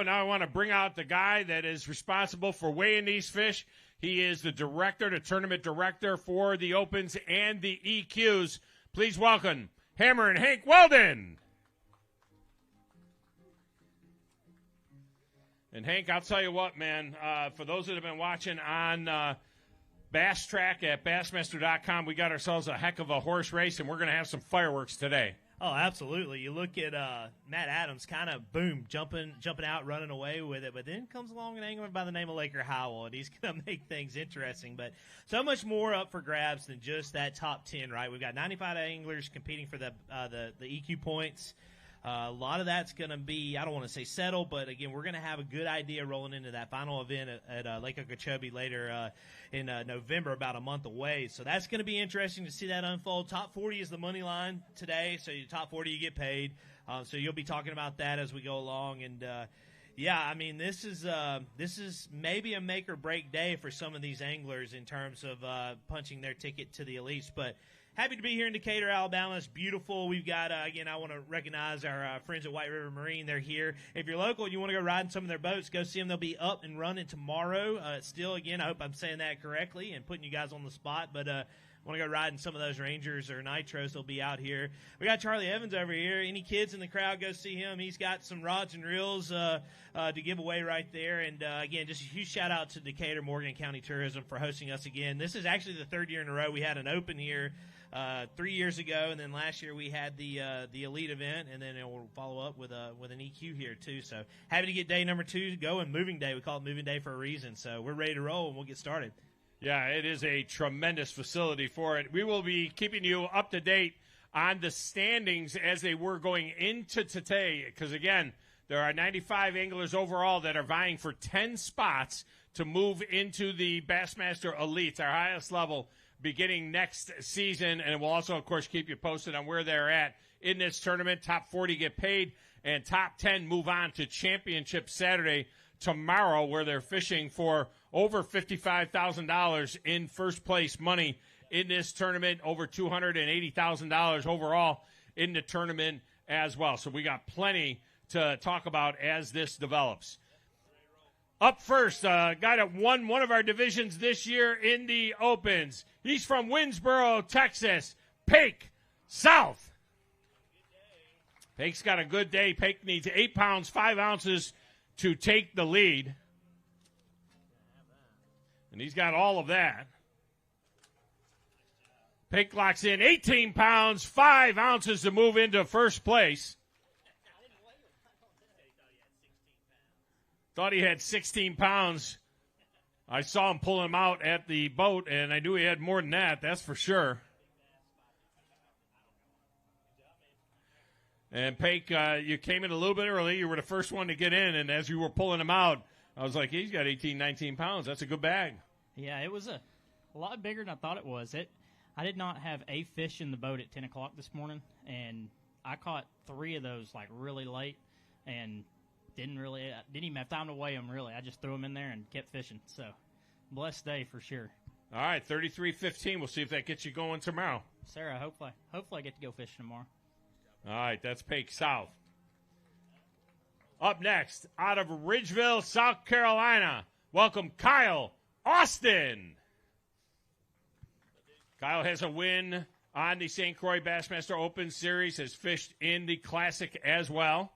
Now I want to bring out the guy that is responsible for weighing these fish. He is the director, the tournament director for the Opens and the EQs. Please welcome Hammer and Hank Weldon. And Hank, I'll tell you what, man, for those that have been watching on Bass Track at Bassmaster.com, we got ourselves a heck of a horse race, and we're going to have some fireworks today. Oh, absolutely. You look at Matt Adams, kind of, boom, jumping out, running away with it. But then comes along an angler by the name of Laker Howell, and he's going to make things interesting. But so much more up for grabs than just that top 10, right? We've got 95 anglers competing for the EQ points. A lot of that's going to be, I don't want to say settled, but again, we're going to have a good idea rolling into that final event at Lake Okeechobee later in November, about a month away. So that's going to be interesting to see that unfold. Top 40 is the money line today, so your top 40 you get paid. So you'll be talking about that as we go along. And yeah, I mean, this is maybe a make or break day for some of these anglers in terms of punching their ticket to the elites, but. Happy to be here in Decatur, Alabama. It's beautiful. We've got, again, I want to recognize our friends at White River Marine. They're here. If you're local and you want to go ride in some of their boats, go see them. They'll be up and running tomorrow. Still, again, I hope I'm saying that correctly and putting you guys on the spot. But want to go ride in some of those Rangers or Nitros. They'll be out here. We got Charlie Evans over here. Any kids in the crowd, go see him. He's got some rods and reels to give away right there. And, again, just a huge shout-out to Decatur Morgan County Tourism for hosting us again. This is actually the third year in a row. We had an open here 3 years ago, and then last year we had the elite event, and then we'll follow up with an EQ here too. So happy to get day number 2 going. Moving day, we call it moving day for a reason. So we're ready to roll, and we'll get started. Yeah, it is a tremendous facility for it. We will be keeping you up to date on the standings as they were going into today, because again, there are 95 anglers overall that are vying for 10 spots to move into the Bassmaster Elites, our highest level, beginning next season, and we'll also, of course, keep you posted on where they're at in this tournament. Top 40 get paid, and top 10 move on to Championship Saturday tomorrow, where they're fishing for over $55,000 in first place money in this tournament, over $280,000 overall in the tournament as well. So we got plenty to talk about as this develops. Up first, a guy that won one of our divisions this year in the Opens. He's from Winsboro, Texas. Pake South. Pake's got a good day. Pake needs 8 pounds, 5 ounces to take the lead. And he's got all of that. Pake locks in 18 pounds, 5 ounces to move into first place. Thought he had 16 pounds. I saw him pull him out at the boat, and I knew he had more than that, that's for sure. And Pake, you came in a little bit early. You were the first one to get in, and as you were pulling him out, I was like, he's got 18, 19 pounds. That's a good bag. Yeah, it was a lot bigger than I thought it was. I did not have a fish in the boat at 10 o'clock this morning, and I caught 3 of those, like, really late, and didn't even have time to weigh them, really. I just threw them in there and kept fishing. So, blessed day for sure. All right, 33-15. We'll see if that gets you going tomorrow. Sarah, hopefully I get to go fishing tomorrow. All right, that's Pake South. Up next, out of Ridgeville, South Carolina, welcome Kyle Austin. Kyle has a win on the St. Croix Bassmaster Open Series, has fished in the Classic as well.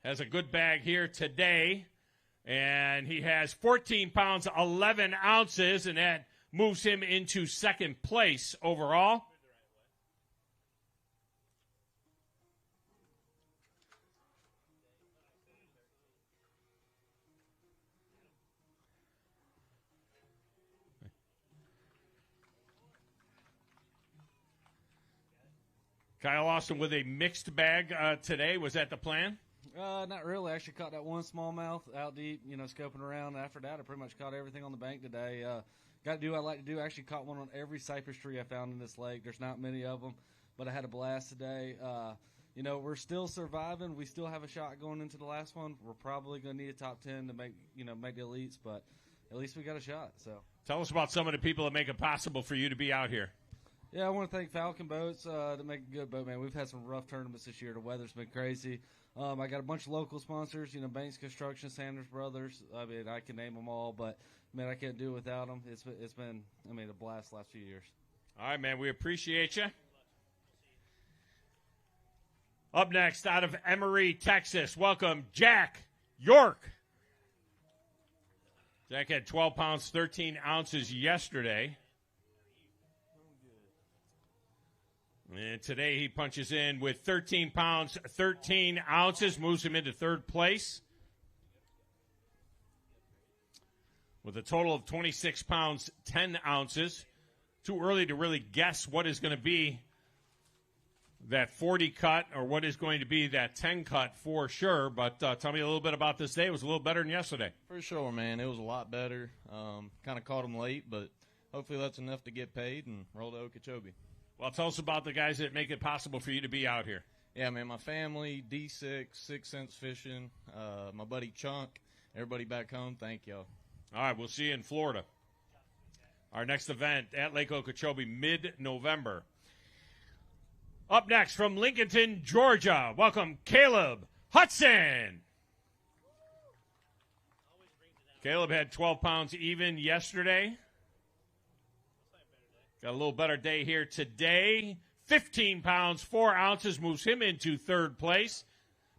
Has a good bag here today, and he has 14 pounds, 11 ounces, and that moves him into second place overall. Kyle Austin with a mixed bag today. Was that the plan? Not really. I actually caught that one smallmouth out deep, scoping around. After that, I pretty much caught everything on the bank today. Got to do what I like to do. I actually caught one on every cypress tree I found in this lake. There's not many of them, but I had a blast today. We're still surviving. We still have a shot going into the last one. We're probably going to need a top 10 to make the elites, but at least we got a shot. So tell us about some of the people that make it possible for you to be out here. Yeah, I want to thank Falcon Boats to make a good boat, man. We've had some rough tournaments this year. The weather's been crazy. I got a bunch of local sponsors, Banks Construction, Sanders Brothers. I mean, I can name them all, but, man, I can't do it without them. It's been a blast the last few years. All right, man, we appreciate you. Up next, out of Emory, Texas, welcome Jack York. Jack had 12 pounds, 13 ounces yesterday. And today he punches in with 13 pounds, 13 ounces, moves him into third place. With a total of 26 pounds, 10 ounces. Too early to really guess what is going to be that 40 cut or what is going to be that 10 cut for sure. But tell me a little bit about this day. It was a little better than yesterday. For sure, man. It was a lot better. Kind of caught them late, but hopefully that's enough to get paid and roll to Okeechobee. Well, tell us about the guys that make it possible for you to be out here. Yeah, man, my family, D6, 6 Cents Fishing, my buddy Chunk, everybody back home, thank y'all. All right, we'll see you in Florida. Our next event at Lake Okeechobee, mid-November. Up next from Lincolnton, Georgia, welcome Caleb Hudson. Caleb had 12 pounds even yesterday. Got a little better day here today. 15 pounds, 4 ounces, moves him into third place.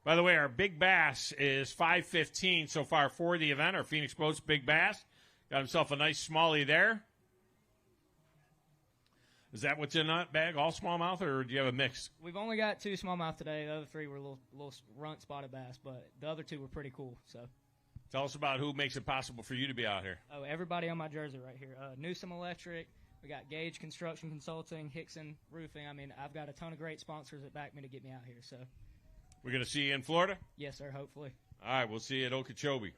By the way, our big bass is 5.15 so far for the event. Our Phoenix Boats big bass. Got himself a nice smallie there. Is that what's in that bag, all smallmouth, or do you have a mix? We've only got 2 smallmouth today. The other 3 were little runt spotted bass, but the other 2 were pretty cool. So, tell us about who makes it possible for you to be out here. Oh, everybody on my jersey right here. Newsom Electric. We got Gage Construction Consulting, Hickson Roofing. I mean, I've got a ton of great sponsors that back me to get me out here. So, we're going to see you in Florida? Yes, sir, hopefully. All right, we'll see you at Okeechobee.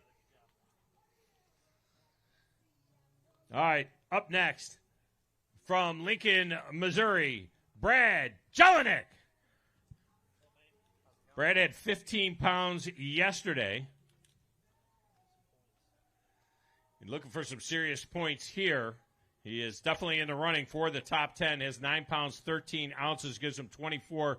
All right, up next from Lincoln, Missouri, Brad Jelinek. Brad had 15 pounds yesterday. And looking for some serious points here. He is definitely in the running for the top 10. Has 9 pounds, 13 ounces, gives him 24-13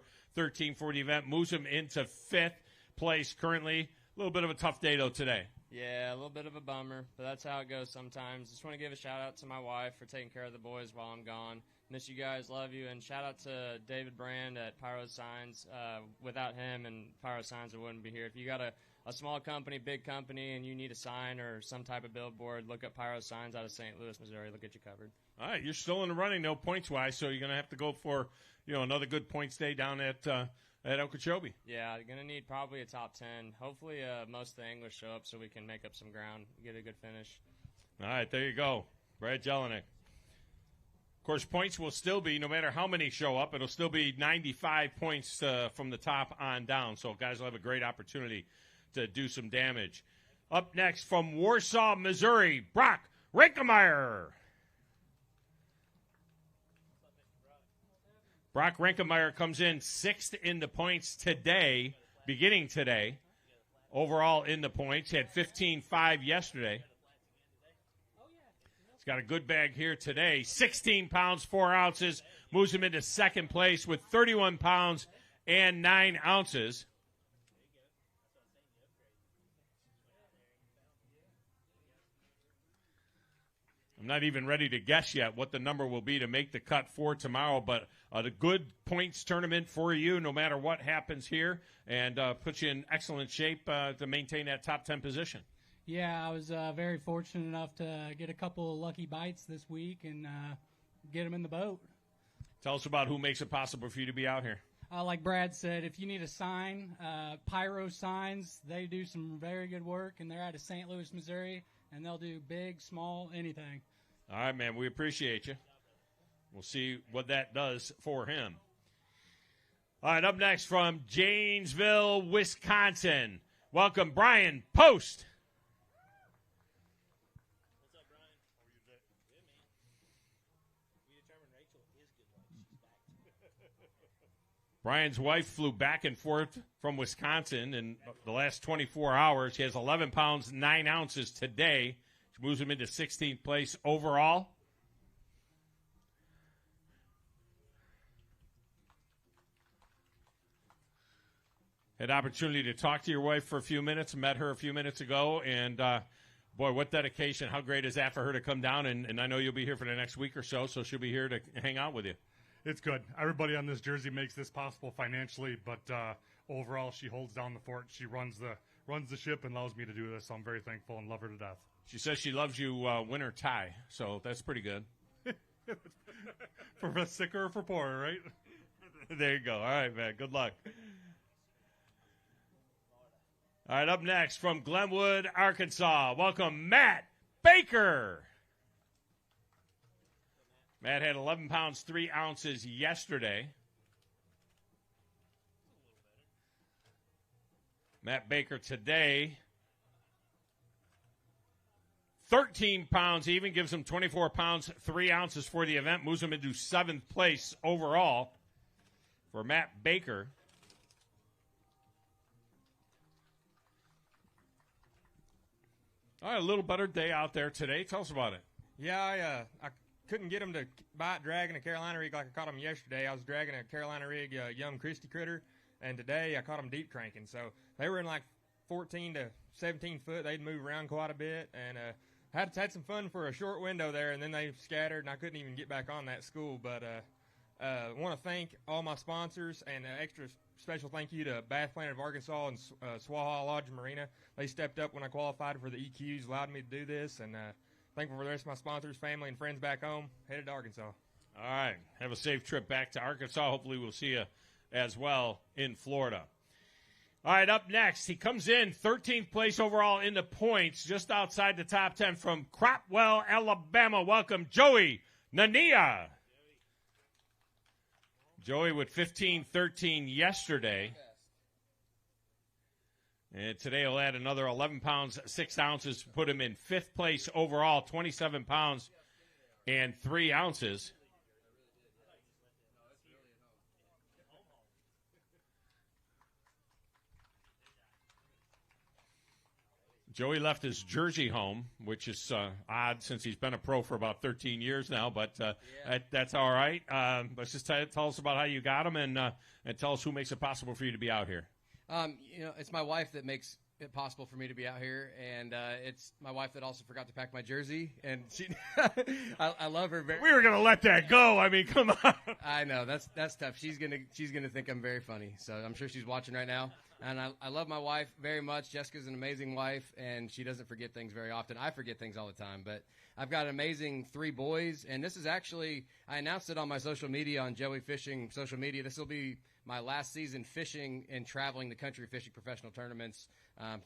for the event. Moves him into 5th place currently. A little bit of a tough day, though, today. Yeah, a little bit of a bummer, but that's how it goes sometimes. Just want to give a shout-out to my wife for taking care of the boys while I'm gone. Miss you guys, love you, and shout-out to David Brand at Pyro Signs. Without him and Pyro Signs, I wouldn't be here. If you got a small company, big company, and you need a sign or some type of billboard, look up Pyro Signs out of St. Louis, Missouri. They'll get you covered. All right, you're still in the running, no points-wise, so you're going to have to go for another good points day down at Okeechobee. Yeah, going to need probably a top 10. Hopefully most of the English show up so we can make up some ground, get a good finish. All right, there you go. Brad Jelinek. Of course, points will still be, no matter how many show up, it'll still be 95 points from the top on down. So guys will have a great opportunity to do some damage. Up next from Warsaw, Missouri, Brock Rankemeyer. Brock Rankemeyer comes in 6th in the points today, beginning today. Overall in the points, he had 15.5 yesterday. He's got a good bag here today. 16 pounds, 4 ounces. Moves him into 2nd place with 31 pounds and 9 ounces. I'm not even ready to guess yet what the number will be to make the cut for tomorrow, but a good points tournament for you no matter what happens here, and puts you in excellent shape to maintain that top 10 position. Yeah, I was very fortunate enough to get a couple of lucky bites this week and get them in the boat. Tell us about who makes it possible for you to be out here. Like Brad said, if you need a sign, Pyro Signs, they do some very good work, and they're out of St. Louis, Missouri, and they'll do big, small, anything. All right, man, we appreciate you. We'll see what that does for him. All right, up next from Janesville, Wisconsin, welcome Brian Post. Brian's wife flew back and forth from Wisconsin in the last 24 hours. She has 11 pounds, 9 ounces today. She moves him into 16th place overall. Had opportunity to talk to your wife for a few minutes, met her a few minutes ago, and boy, what dedication. How great is that for her to come down, and I know you'll be here for the next week or so she'll be here to hang out with you. It's good. Everybody on this jersey makes this possible financially, but overall she holds down the fort. She runs the ship and allows me to do this, so I'm very thankful and love her to death. She says she loves you win or tie, so that's pretty good. For sicker or for poorer, right? There you go. All right, man. Good luck. All right, up next from Glenwood, Arkansas, welcome Matt Baker. Matt had 11 pounds, 3 ounces yesterday. Matt Baker today, 13 pounds even, gives him 24 pounds, 3 ounces for the event, moves him into 7th place overall for Matt Baker. All right, a little better day out there today. Tell us about it. Yeah, I couldn't get him to bite dragging a Carolina rig like I caught him yesterday. I was dragging a Carolina rig, young Christie critter, and today I caught them deep cranking. So they were in like 14 to 17 foot. They'd move around quite a bit, and had some fun for a short window there, and then they scattered, and I couldn't even get back on that school. But I want to thank all my sponsors, and extra special thank you to Bath Planet of Arkansas and Swaha Lodge and Marina. They stepped up when I qualified for the EQs, allowed me to do this, and thankful for the rest of my sponsors, family, and friends back home. Headed to Arkansas. All right. Have a safe trip back to Arkansas. Hopefully we'll see you as well in Florida. All right, up next, he comes in 13th place overall in the points, just outside the top 10 from Cropwell, Alabama. Welcome, Joey Nania. Joey with 15-13 yesterday. And today he'll add another 11 pounds, 6 ounces, put him in 5th place overall, 27 pounds and 3 ounces. Joey left his Jersey home, which is odd since he's been a pro for about 13 years now, but that's all right. Let's just tell us about how you got him and tell us who makes it possible for you to be out here. It's my wife that makes it possible for me to be out here, and it's my wife that also forgot to pack my jersey, and she, I love her very. We were gonna let that go. I mean, come on. I know that's tough. She's gonna think I'm very funny, so I'm sure she's watching right now. And I love my wife very much. Jessica's an amazing wife, and she doesn't forget things very often. I forget things all the time, but I've got an amazing 3 boys, and this is actually, I announced it on my social media, on Joey Fishing social media. This will be my last season fishing and traveling the country fishing professional tournaments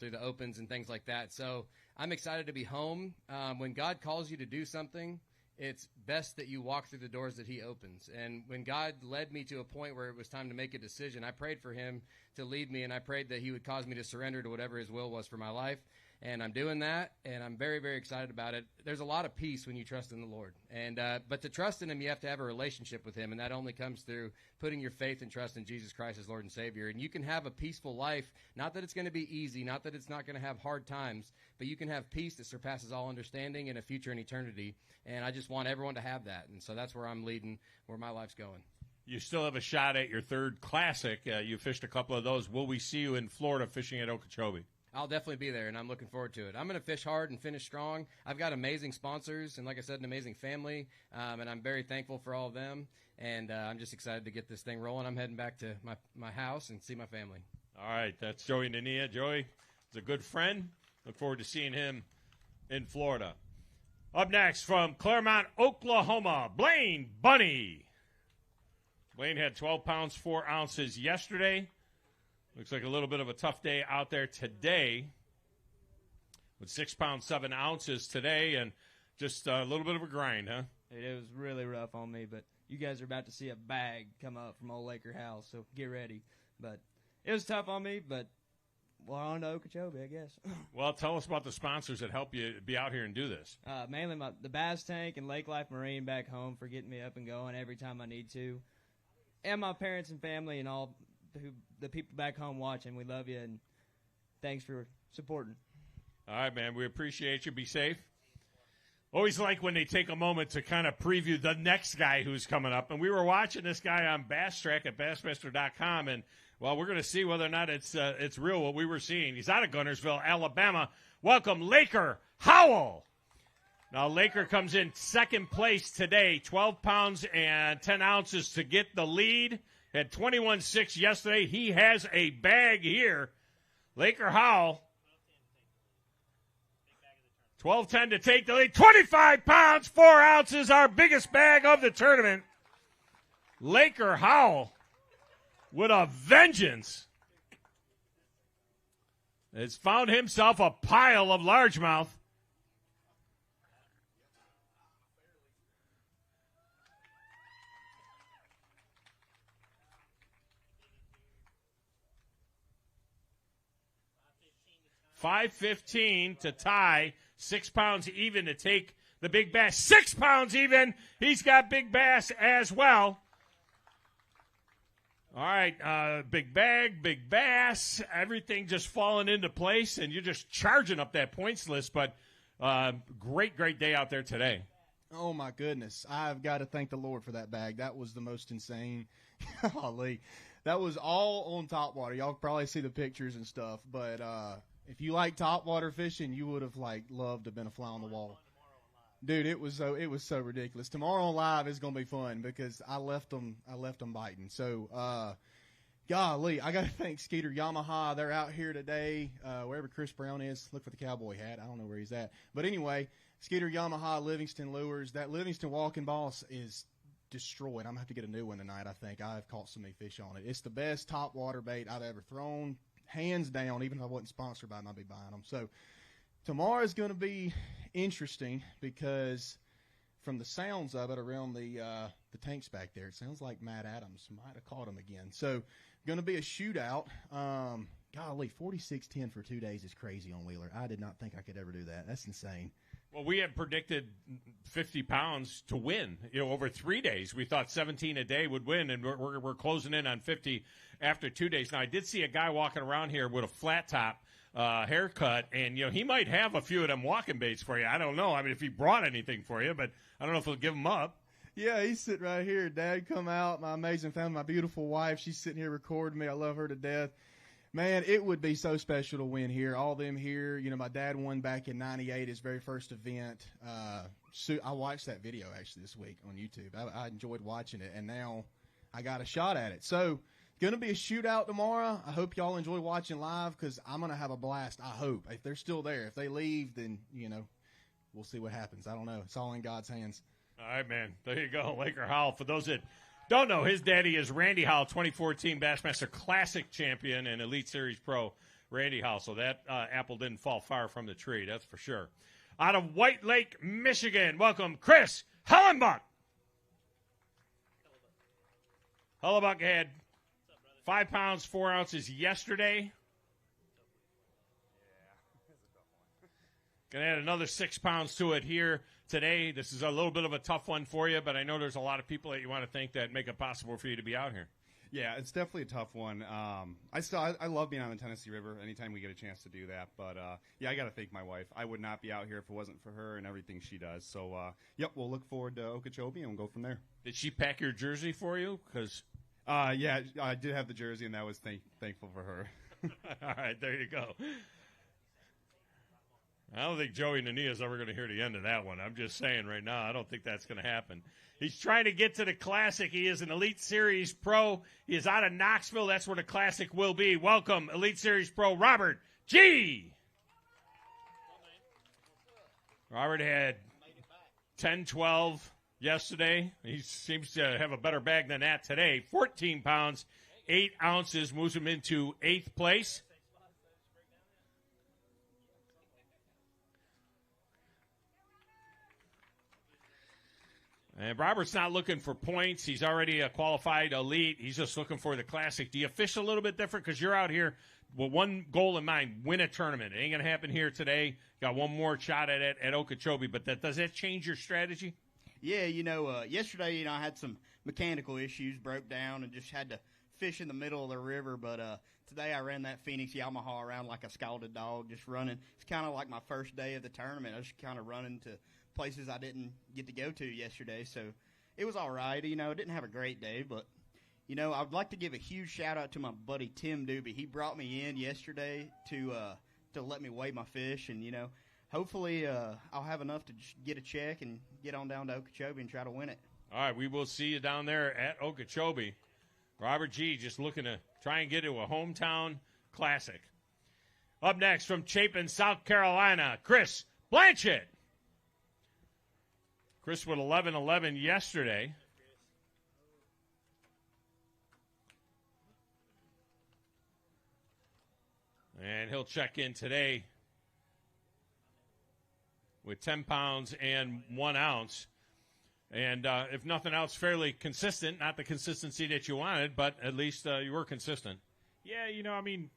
through the opens and things like that. So I'm excited to be home. When God calls you to do something, it's best that you walk through the doors that he opens. And when God led me to a point where it was time to make a decision, I prayed for him to lead me, and I prayed that he would cause me to surrender to whatever his will was for my life. And I'm doing that, and I'm very, very excited about it. There's a lot of peace when you trust in the Lord. And but to trust in him, you have to have a relationship with him, and that only comes through putting your faith and trust in Jesus Christ as Lord and Savior. And you can have a peaceful life, not that it's going to be easy, not that it's not going to have hard times, but you can have peace that surpasses all understanding and a future in eternity. And I just want everyone to have that. And so that's where I'm leading, where my life's going. You still have a shot at your 3rd Classic. You fished a couple of those. Will we see you in Florida fishing at Okeechobee? I'll definitely be there, and I'm looking forward to it. I'm going to fish hard and finish strong. I've got amazing sponsors and, like I said, an amazing family, and I'm very thankful for all of them. And I'm just excited to get this thing rolling. I'm heading back to my house and see my family. All right, that's Joey Nania. Joey is a good friend. Look forward to seeing him in Florida. Up next from Claremont, Oklahoma, Blaine Bunny. Blaine had 12 pounds, 4 ounces yesterday. Looks like a little bit of a tough day out there today with 6 pounds, 7 ounces today, and just a little bit of a grind, huh? It was really rough on me, but you guys are about to see a bag come up from Old Laker House, so get ready. But it was tough on me, but well, on to Okeechobee, I guess. Well, tell us about the sponsors that help you be out here and do this. Mainly the Bass Tank and Lake Life Marine back home for getting me up and going every time I need to. And my parents and family and all the people back home watching. We love you, and thanks for supporting. All right, man. We appreciate you. Be safe. Always like when they take a moment to kind of preview the next guy who's coming up. And we were watching this guy on Bass Track at Bassmaster.com, and Well, we're going to see whether or not it's real what we were seeing. He's out of Gunnersville, Alabama. Welcome, Laker Howell. Now, Laker comes in second place today, 12 pounds and 10 ounces to get the lead. Had 21.6 yesterday. He has a bag here. Laker Howell, 12.10 to take the lead. 25 pounds, 4 ounces, our biggest bag of the tournament. Laker Howell with a vengeance has found himself a pile of largemouth. $5.15 to tie, 6 pounds even to take the big bass. 6 pounds even. He's got big bass as well. All right, big bag, big bass, everything just falling into place, and you're just charging up that points list. But great day out there today. Oh, my goodness. I've got to thank the Lord for that bag. That was the most insane. Golly. That was all on topwater. Y'all probably see the pictures and stuff, but if you like topwater fishing, you would have loved to have been a fly on the wall. Dude, it was so ridiculous. Tomorrow on live is going to be fun because I left them biting. So, golly, I got to thank Skeeter Yamaha. They're out here today, wherever Chris Brown is. Look for the cowboy hat. I don't know where he's at. But anyway, Skeeter Yamaha, Livingston Lures. That Livingston Walking Boss is destroyed. I'm going to have to get a new one tonight, I think. I've caught so many fish on it. It's the best top water bait I've ever thrown. Hands down, even if I wasn't sponsored by them, I'd be buying them. So tomorrow is going to be interesting because from the sounds of it around the tanks back there, it sounds like Matt Adams might have caught him again. So going to be a shootout. Golly, 46-10 for 2 days is crazy on Wheeler. I did not think I could ever do that. That's insane. Well, we had predicted 50 pounds to win. Over 3 days, we thought 17 a day would win, and we're closing in on 50 after 2 days. Now, I did see a guy walking around here with a flat top haircut, and he might have a few of them walking baits for you. I don't know. I mean, if he brought anything for you, but I don't know if he'll give them up. Yeah, he's sitting right here. Dad come out, my amazing family, my beautiful wife. She's sitting here recording me. I love her to death. Man, it would be so special to win here. All them here. My dad won back in '98, his very first event. I watched that video actually this week on YouTube. I enjoyed watching it, and now I got a shot at it. So, going to be a shootout tomorrow. I hope y'all enjoy watching live because I'm going to have a blast. I hope. If they're still there. If they leave, then, we'll see what happens. I don't know. It's all in God's hands. All right, man. There you go. Laker Howell. For those that don't know, his daddy is Randy Howell, 2014 Bassmaster Classic champion and Elite Series Pro Randy Howell. So that apple didn't fall far from the tree, that's for sure. Out of White Lake, Michigan, welcome Chris Hellenbuck. Hellenbuck had 5 pounds, 4 ounces yesterday. Going to add another 6 pounds to it here today. This is a little bit of a tough one for you, but I know there's a lot of people that you want to thank that make it possible for you to be out here. Yeah, it's definitely a tough one. I love being on the Tennessee River anytime we get a chance to do that. But, I got to thank my wife. I would not be out here if it wasn't for her and everything she does. So, we'll look forward to Okeechobee, and we'll go from there. Did she pack your jersey for you? Yeah, I did have the jersey, and that was thankful for her. All right, there you go. I don't think Joey Nania is ever going to hear the end of that one. I'm just saying right now, I don't think that's going to happen. He's trying to get to the Classic. He is an Elite Series Pro. He is out of Knoxville. That's where the Classic will be. Welcome, Elite Series Pro Robert G. Robert had 10-12 yesterday. He seems to have a better bag than that today. 14 pounds, 8 ounces, moves him into 8th place. And Robert's not looking for points. He's already a qualified elite. He's just looking for the Classic. Do you fish a little bit different? Because you're out here with one goal in mind, win a tournament. It ain't going to happen here today. Got one more shot at it at Okeechobee. But does that change your strategy? Yeah, yesterday, I had some mechanical issues, broke down, and just had to fish in the middle of the river. But today I ran that Phoenix Yamaha around like a scalded dog, just running. It's kind of like my first day of the tournament. I was kind of running to places I didn't get to go to yesterday, so it was all right. I didn't have a great day, but You know, I'd like to give a huge shout out to my buddy Tim Doobie. He brought me in yesterday to let me weigh my fish, and you know, hopefully I'll have enough to just get a check and get on down to Okeechobee and try to win it. All right, we will see you down there at Okeechobee. Robert G. just looking to try and get to a hometown classic. Up next from Chapin, South Carolina, Chris Blanchett. Chris with 11-11 yesterday. And he'll check in today with 10 pounds and 1 ounce. And if nothing else, fairly consistent. Not the consistency that you wanted, but at least you were consistent. Yeah, you know, I mean,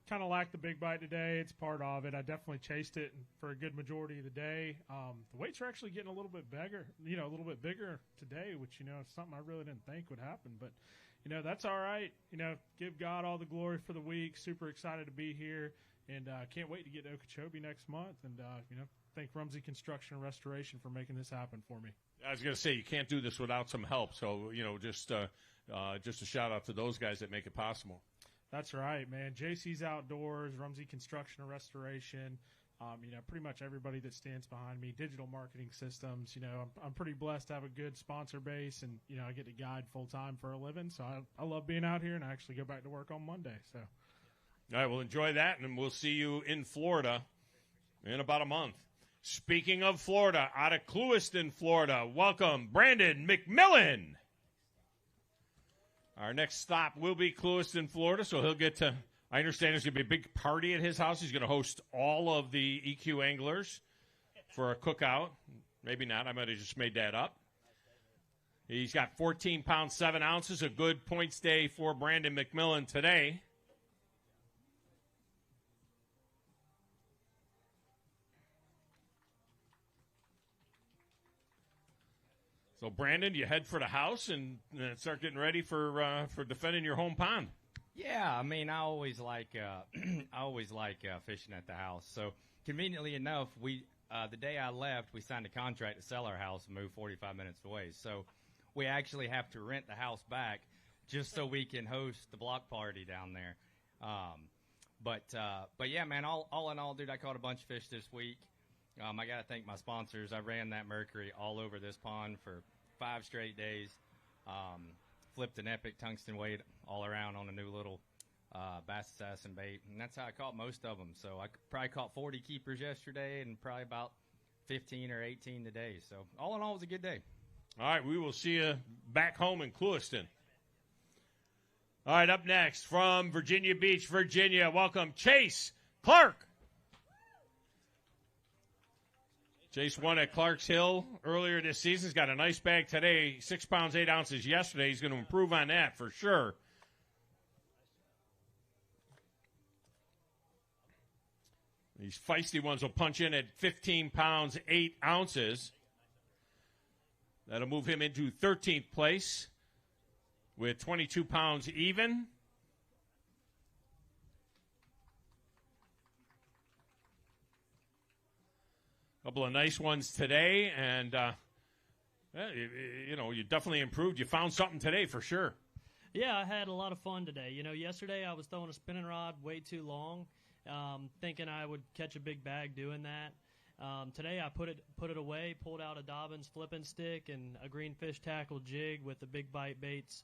kind of lacked the big bite today. It's part of it. I definitely chased it for a good majority of the day. The weights are actually getting a little bit bigger, today, which, you know, is something I really didn't think would happen. But, you know, that's all right. You know, give God all the glory for the week. Super excited to be here. And can't wait to get to Okeechobee next month. And, you know, thank Rumsey Construction and Restoration for making this happen for me. I was going to say, you can't do this without some help. So, you know, just a shout out to those guys that make it possible. That's right, man. JC's Outdoors, Rumsey Construction and Restoration, you know, pretty much everybody that stands behind me, Digital Marketing Systems. You know, I'm pretty blessed to have a good sponsor base, and, you know, I get to guide full-time for a living. So I love being out here, and I actually go back to work on Monday. So, all right, we'll enjoy that, and we'll see you in Florida in about a month. Speaking of Florida, out of Clewiston, Florida, welcome Brandon McMillan. Our next stop will be Clewiston, Florida, so he'll get to, I understand there's going to be a big party at his house. He's going to host all of the EQ anglers for a cookout. Maybe not. I might have just made that up. He's got 14 pounds, 7 ounces, a good points day for Brandon McMillan today. So, Brandon, you head for the house and start getting ready for defending your home pond. Yeah, I mean, I always like fishing at the house. So, conveniently enough, the day I left, we signed a contract to sell our house and move 45 minutes away. So, we actually have to rent the house back just so we can host the block party down there. But yeah, man, all in all, dude, I caught a bunch of fish this week. I got to thank my sponsors. I ran that Mercury all over this pond for 5 straight days. Flipped an epic tungsten weight all around on a new little bass assassin bait. And that's how I caught most of them. So I probably caught 40 keepers yesterday and probably about 15 or 18 today. So all in all, it was a good day. All right, we will see you back home in Clewiston. All right, up next from Virginia Beach, Virginia, welcome Chase Clark. Chase won at Clark's Hill earlier this season. He's got a nice bag today, 6 pounds, 8 ounces yesterday. He's going to improve on that for sure. These feisty ones will punch in at 15 pounds, 8 ounces. That'll move him into 13th place with 22 pounds even. Couple of nice ones today, and, you know, you definitely improved. You found something today for sure. Yeah, I had a lot of fun today. You know, yesterday I was throwing a spinning rod way too long, thinking I would catch a big bag doing that. Today I put it away, pulled out a Dobbins flipping stick and a greenfish tackle jig with the Big Bite Baits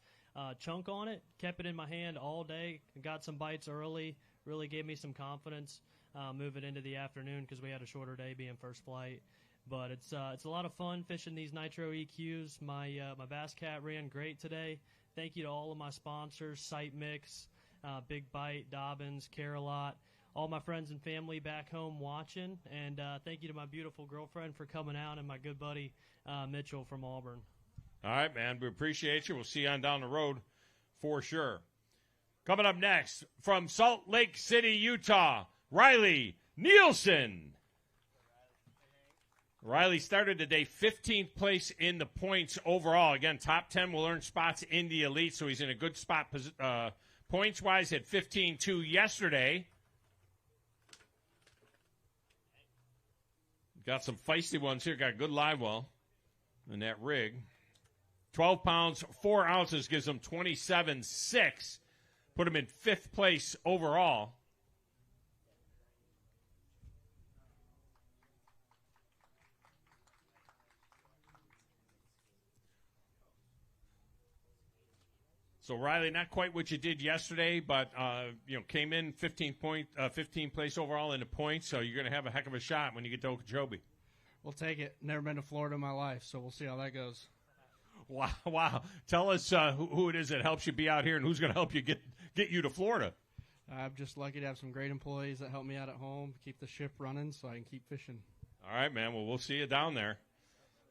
chunk on it. Kept it in my hand all day, got some bites early, really gave me some confidence. Moving into the afternoon because we had a shorter day being first flight. But it's a lot of fun fishing these Nitro EQs. My Bass Cat ran great today. Thank you to all of my sponsors, Sight Mix, Big Bite, Dobbins, Carolot, all my friends and family back home watching. And thank you to my beautiful girlfriend for coming out and my good buddy Mitchell from Auburn. All right, man. We appreciate you. We'll see you on down the road for sure. Coming up next from Salt Lake City, Utah, Riley Nielsen. Riley started the day 15th place in the points overall. Again, top 10 will earn spots in the elite, so he's in a good spot points-wise at 15-2 yesterday. Got some feisty ones here. Got a good live well in that rig. 12 pounds, 4 ounces gives him 27.6. Put him in 5th place overall. So, Riley, not quite what you did yesterday, but, came in 15 place overall in the points, so you're going to have a heck of a shot when you get to Okeechobee. We'll take it. Never been to Florida in my life, so we'll see how that goes. Wow. Tell us who it is that helps you be out here and who's going to help you get you to Florida. I'm just lucky to have some great employees that help me out at home, keep the ship running so I can keep fishing. All right, man. Well, we'll see you down there.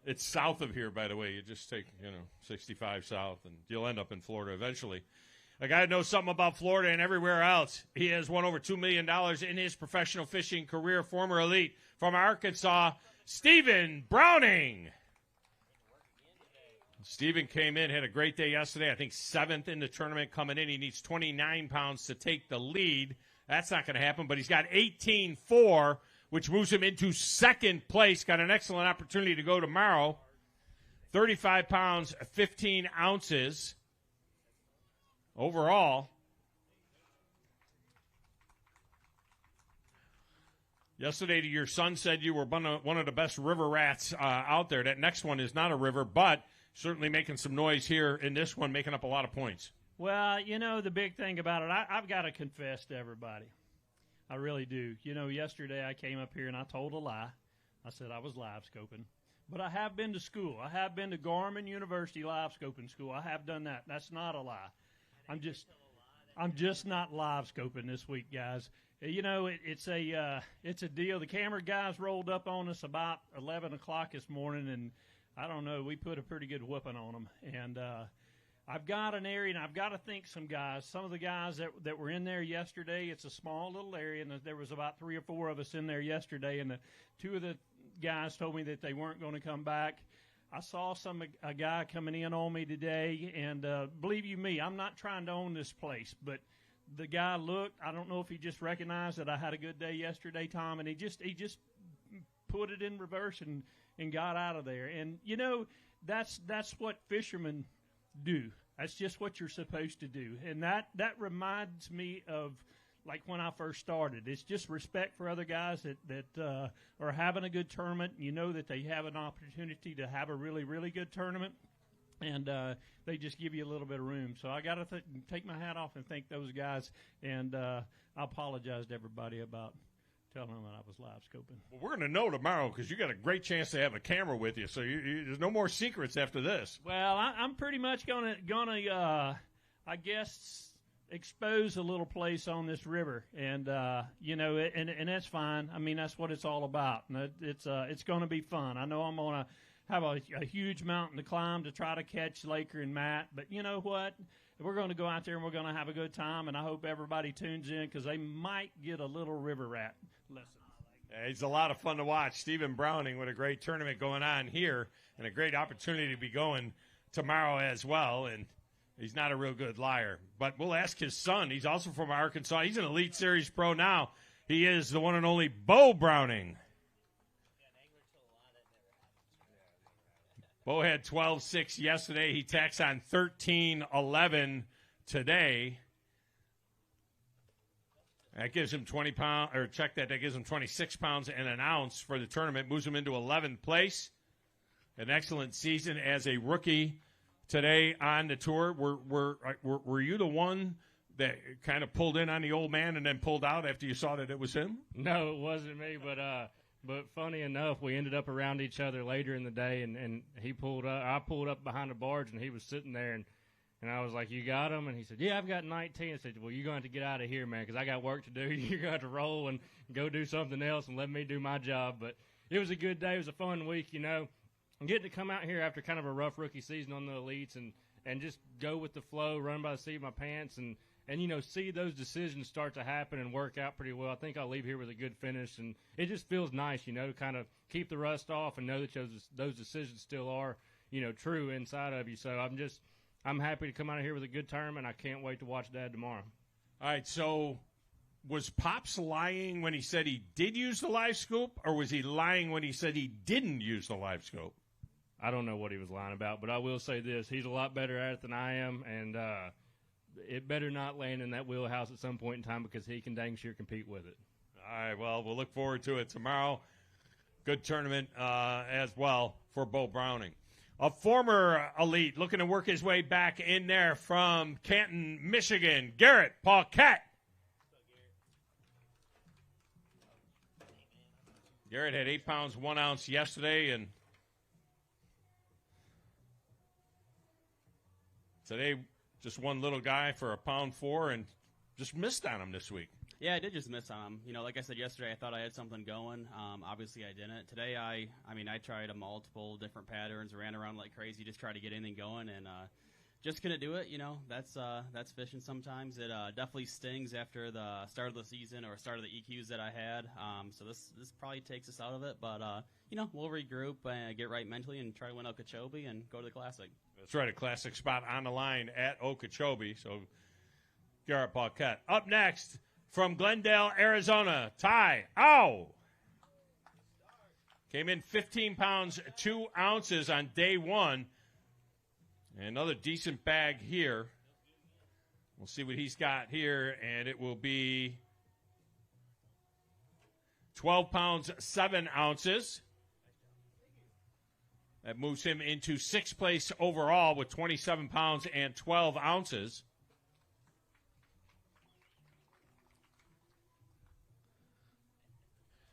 It's south of here, by the way. You just take, 65 south, and you'll end up in Florida eventually. A guy who knows something about Florida and everywhere else. He has won over $2 million in his professional fishing career. Former elite from Arkansas, Stephen Browning. Stephen came in, had a great day yesterday. I think 7th in the tournament coming in. He needs 29 pounds to take the lead. That's not going to happen, but he's got 18.4, which moves him into 2nd place. Got an excellent opportunity to go tomorrow. 35 pounds, 15 ounces overall. Yesterday, your son said you were one of the best river rats out there. That next one is not a river, but certainly making some noise here in this one, making up a lot of points. Well, the big thing about it, I've got to confess to everybody. I really do. Yesterday I came up here and I told a lie. I said I was live scoping. But I have been to school. I have been to Gorman University live scoping school. I have done that. That's not a lie. I'm just not live scoping this week, guys. It's a deal. The camera guys rolled up on us about 11 o'clock this morning, and I don't know, we put a pretty good whooping on them. And I've got an area, and I've got to think some of the guys that were in there yesterday, it's a small little area, and there was about 3 or 4 of us in there yesterday, and 2 of the guys told me that they weren't going to come back. I saw a guy coming in on me today, and believe you me, I'm not trying to own this place, but the guy looked, I don't know if he just recognized that I had a good day yesterday, Tom, and he just put it in reverse and got out of there. And, that's what fishermen do. That's just what you're supposed to do. And that reminds me of, like, when I first started. It's just respect for other guys that are having a good tournament. You know that they have an opportunity to have a really, really good tournament. And they just give you a little bit of room. So I got to take my hat off and thank those guys. And I apologize to everybody about telling them that I was live scoping. Well, we're going to know tomorrow because you got a great chance to have a camera with you. So there's no more secrets after this. Well, I'm pretty much gonna I guess expose a little place on this river, and and that's fine. I mean, that's what it's all about. And it's going to be fun. I know I'm gonna have a huge mountain to climb to try to catch Laker and Matt, but you know what? We're going to go out there and we're going to have a good time, and I hope everybody tunes in because they might get a little river rat lesson. It's a lot of fun to watch. Stephen Browning with a great tournament going on here and a great opportunity to be going tomorrow as well. And he's not a real good liar. But we'll ask his son. He's also from Arkansas. He's an Elite Series pro now. He is the one and only Bo Browning. Bo had 12.6 yesterday. He tacks on 13.11 today. That gives him 20 pounds, or check that gives him 26 pounds and an ounce for the tournament. Moves him into 11th place. An excellent season as a rookie today on the tour. Were you the one that kind of pulled in on the old man and then pulled out after you saw that it was him? No, it wasn't me, but funny enough, we ended up around each other later in the day, and he pulled up. I pulled up behind the barge, and he was sitting there, and I was like, "You got him?" And he said, "Yeah, I've got 19." I said, "Well, you're going to have to get out of here, man, because I got work to do. You're going to have to roll and go do something else and let me do my job." But it was a good day. It was a fun week, And getting to come out here after kind of a rough rookie season on the elites and just go with the flow, run by the seat of my pants, and see those decisions start to happen and work out pretty well. I think I'll leave here with a good finish, and it just feels nice, to kind of keep the rust off and know that those decisions still are, true inside of you. So I'm happy to come out of here with a good tournament. I can't wait to watch Dad tomorrow. All right, so was Pops lying when he said he did use the live scope, or was he lying when he said he didn't use the live scope? I don't know what he was lying about, but I will say this. He's a lot better at it than I am, and it better not land in that wheelhouse at some point in time because he can dang sure compete with it. All right, well, we'll look forward to it tomorrow. Good tournament as well for Bo Browning. A former elite looking to work his way back in there from Canton, Michigan, Garrett Paquette. Garrett had 8 pounds, 1 ounce yesterday, and today just one little guy for 1.4 pounds and just missed on him this week. Yeah, I did just miss on him. You know, like I said yesterday, I thought I had something going. Obviously, I didn't. Today, I tried a multiple different patterns, ran around like crazy, just tried to get anything going, and just couldn't do it. You know, that's fishing sometimes. It definitely stings after the start of the season or start of the EQs that I had. So this probably takes us out of it. But, you know, we'll regroup and get right mentally and try to win Okeechobee and go to the Classic. That's right, a Classic spot on the line at Okeechobee. So, Garrett Paquette. Up next, from Glendale, Arizona, Ty Ow. Came in 15 pounds, 2 ounces on day one. Another decent bag here. We'll see what he's got here, and it will be 12 pounds, 7 ounces. That moves him into 6th place overall with 27 pounds and 12 ounces.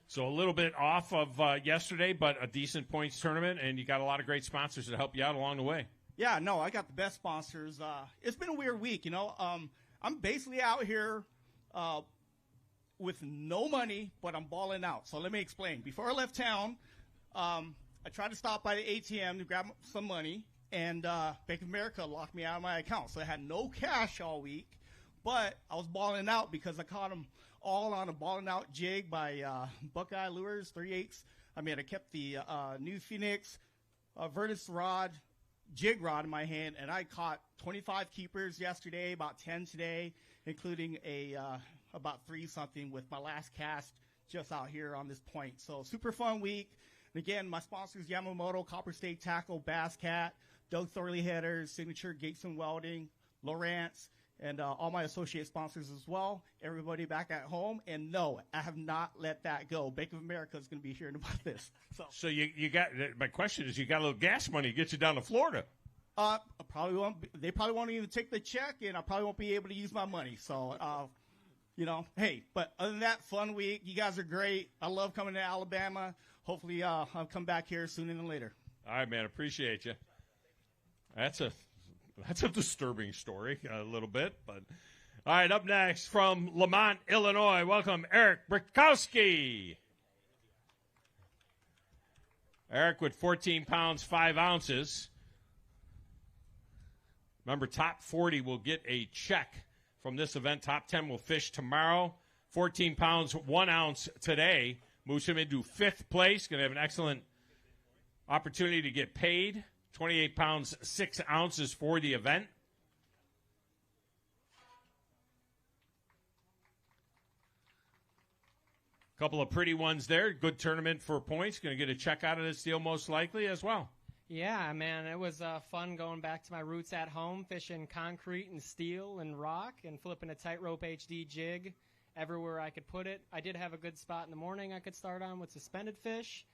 So a little bit off of yesterday, but a decent points tournament, and you got a lot of great sponsors to help you out along the way. Yeah, no, I got the best sponsors. It's been a weird week, you know. I'm basically out here with no money, but I'm balling out. So let me explain. Before I left town, I tried to stop by the ATM to grab some money, and Bank of America locked me out of my account. So I had no cash all week, but I was balling out because I caught them all on a balling out jig by Buckeye Lures, 3/8. I mean, I kept the New Phoenix Vertus rod, jig rod in my hand, and I caught 25 keepers yesterday, about 10 today, including about 3-something with my last cast just out here on this point. So super fun week. And again, my sponsors, Yamamoto, Copper State Tackle, Bass Cat, Doug Thorley Headers, Signature Gates and Welding, Lowrance, and all my associate sponsors as well. Everybody back at home. And no, I have not let that go. Bank of America is going to be hearing about this. So you got, my question is, you got a little gas money to get you down to Florida. I probably won't. They probably won't even take the check, and I probably won't be able to use my money. So, you know, hey. But other than that, fun week. You guys are great. I love coming to Alabama. Hopefully, I'll come back here sooner than later. All right, man. Appreciate you. That's a disturbing story, a little bit. But all right, up next from Lamont, Illinois, welcome Eric Brikowski. Eric with 14 pounds, 5 ounces. Remember, top 40 will get a check from this event. Top 10 will fish tomorrow. 14 pounds, 1 ounce today. Moves him into 5th place. Going to have an excellent opportunity to get paid. 28 pounds, 6 ounces for the event. Couple of pretty ones there. Good tournament for points. Going to get a check out of this deal most likely as well. Yeah, man, it was fun going back to my roots at home, fishing concrete and steel and rock and flipping a tightrope HD jig everywhere I could put it. I did have a good spot in the morning I could start on with suspended fish.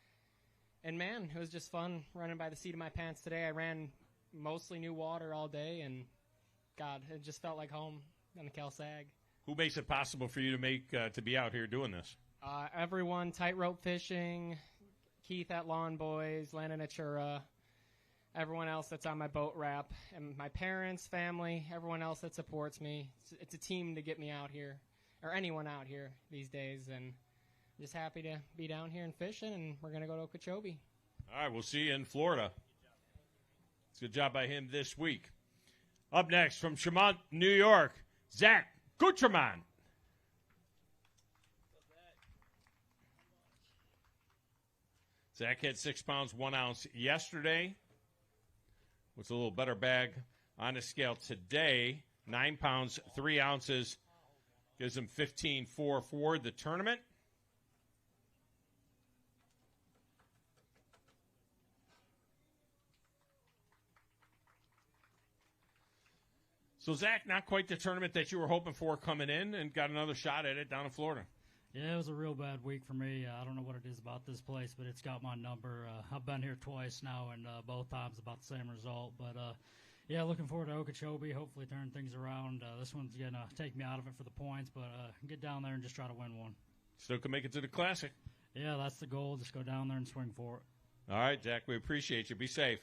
And, man, it was just fun running by the seat of my pants today. I ran mostly new water all day, and, God, it just felt like home on the Cal-Sag. Who makes it possible for you to make to be out here doing this? Everyone, tightrope fishing, Keith at Lawn Boys, Landon at Chura, everyone else that's on my boat wrap, and my parents, family, everyone else that supports me. It's a team to get me out here, or anyone out here these days, and I'm just happy to be down here and fishing, and we're going to go to Okeechobee. All right, we'll see you in Florida. It's a good job by him this week. Up next from Chemont, New York, Zach Guterman. Zach had 6 pounds, 1 ounce yesterday. With a little better bag on the scale today. 9 pounds, 3 ounces. Gives him 15.4 for the tournament. So, Zach, not quite the tournament that you were hoping for coming in, and got another shot at it down in Florida. Yeah, it was a real bad week for me. I don't know what it is about this place, but it's got my number. I've been here twice now, and both times about the same result. But, yeah, looking forward to Okeechobee, hopefully turn things around. This one's going to take me out of it for the points, but get down there and just try to win one. Still can make it to the Classic. Yeah, that's the goal. Just go down there and swing for it. All right, Zach, we appreciate you. Be safe.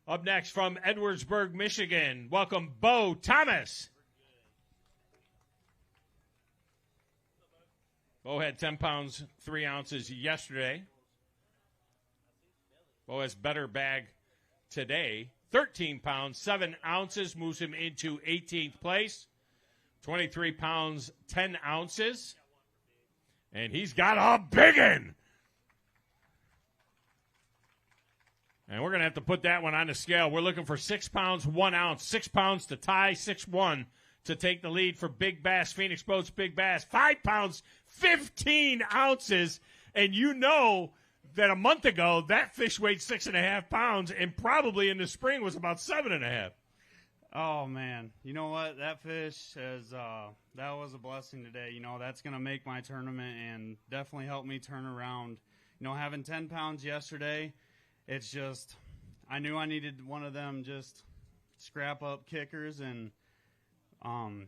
Up next from Edwardsburg, Michigan, welcome Bo Thomas. Bo had 10 pounds, 3 ounces yesterday. Bo has better bag today. 13 pounds, 7 ounces moves him into 18th place. 23 pounds, 10 ounces. And he's got a biggin'. And we're going to have to put that one on the scale. We're looking for 6 pounds, 1 ounce. 6 pounds to tie, 6-1 to take the lead for Big Bass, Phoenix Boats Big Bass. 5 pounds, 15 ounces. And you know that a month ago, that fish weighed 6.5 pounds, and probably in the spring was about 7.5. Oh, man. You know what? That fish that was a blessing today. You know, that's going to make my tournament and definitely help me turn around. You know, having 10 pounds yesterday, it's just, I knew I needed one of them just scrap up kickers. And,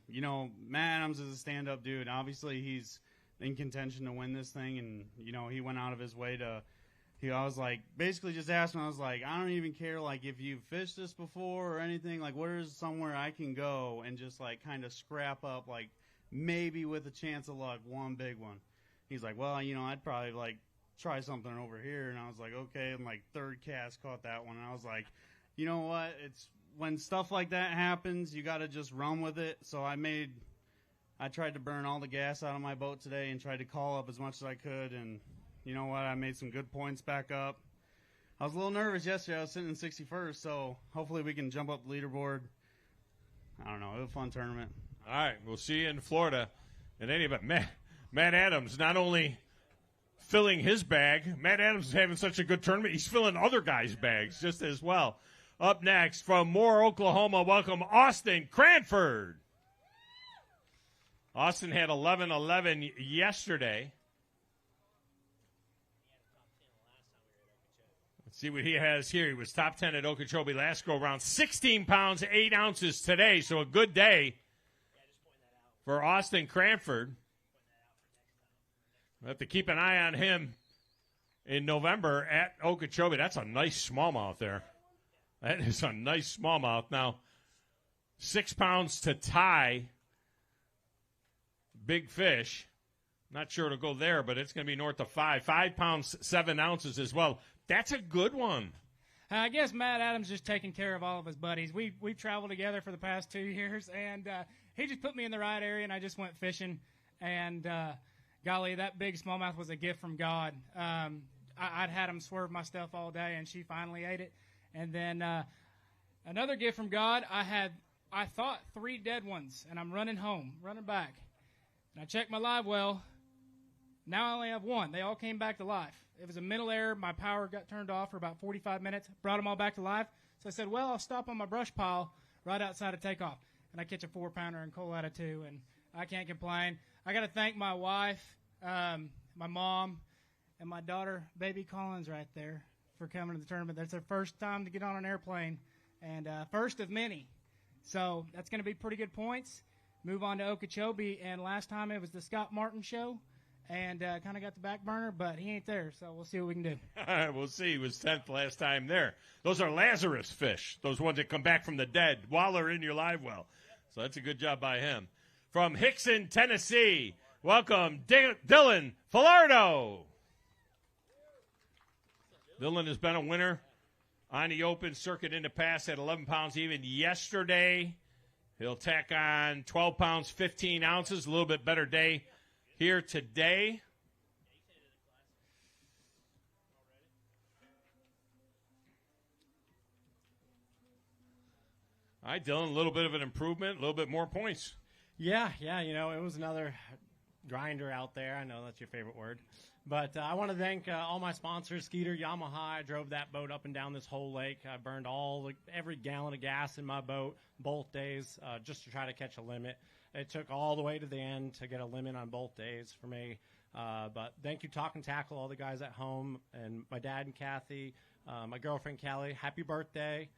you know, Matt Adams is a stand-up dude. Obviously, he's in contention to win this thing. And, you know, he went out of his way to, I was like, basically just asked him, I was like, I don't even care, like, if you've fished this before or anything, like, where's somewhere I can go and just, like, kind of scrap up, like, maybe with a chance of luck, one big one. He's like, well, you know, I'd probably, like, try something over here. And I was like, okay. And, like, third cast caught that one. And I was like, you know what? It's when stuff like that happens, you got to just run with it. So I tried to burn all the gas out of my boat today and tried to call up as much as I could. And you know what? I made some good points back up. I was a little nervous yesterday. I was sitting in 61st, so hopefully we can jump up the leaderboard. I don't know. It was a fun tournament. All right. We'll see you in Florida. In any event, Matt Adams not only filling his bag, Matt Adams is having such a good tournament, he's filling other guys' bags just as well. Up next from Moore, Oklahoma, welcome Austin Cranford. Austin had 11-11 yesterday. Let's see what he has here. He was top 10 at Okeechobee last go around. 16 pounds, 8 ounces today, so a good day for Austin Cranford. We'll have to keep an eye on him in November at Okeechobee. That's a nice smallmouth there. That is a nice smallmouth. Now, 6 pounds to tie big fish. Not sure it'll go there, but it's going to be north of 5. 5 pounds, 7 ounces as well. That's a good one. I guess Matt Adams just taking care of all of his buddies. We've traveled together for the past 2 years, and he just put me in the right area, and I just went fishing. And, golly, that big smallmouth was a gift from God. I'd had him swerve my stuff all day, and she finally ate it. And then another gift from God, I thought 3 dead ones, and I'm running back. And I checked my live well. Now I only have 1. They all came back to life. It was a mental error. My power got turned off for about 45 minutes. Brought them all back to life. So I said, well, I'll stop on my brush pile right outside of takeoff. And I catch a 4-pounder and Cole out of 2, and I can't complain. I got to thank my wife, my mom, and my daughter, baby Collins, right there, for coming to the tournament. That's their first time to get on an airplane, and first of many. So that's going to be pretty good points. Move on to Okeechobee, and last time it was the Scott Martin show, and kind of got the back burner, but he ain't there, so we'll see what we can do. We'll see. He was 10th last time there. Those are Lazarus fish, those ones that come back from the dead while they're in your live well. So that's a good job by him. From Hickson, Tennessee, welcome Dylan Falardo. Dylan has been a winner on the open circuit in the past at 11 pounds even yesterday. He'll tack on 12 pounds, 15 ounces, a little bit better day here today. All right, Dylan, a little bit of an improvement, a little bit more points. Yeah, you know, it was another grinder out there. I know that's your favorite word. But I want to thank all my sponsors, Skeeter, Yamaha. I drove that boat up and down this whole lake. I burned every gallon of gas in my boat both days just to try to catch a limit. It took all the way to the end to get a limit on both days for me. But thank you, Talk and Tackle, all the guys at home, and my dad and Kathy, my girlfriend Kelly. Happy birthday.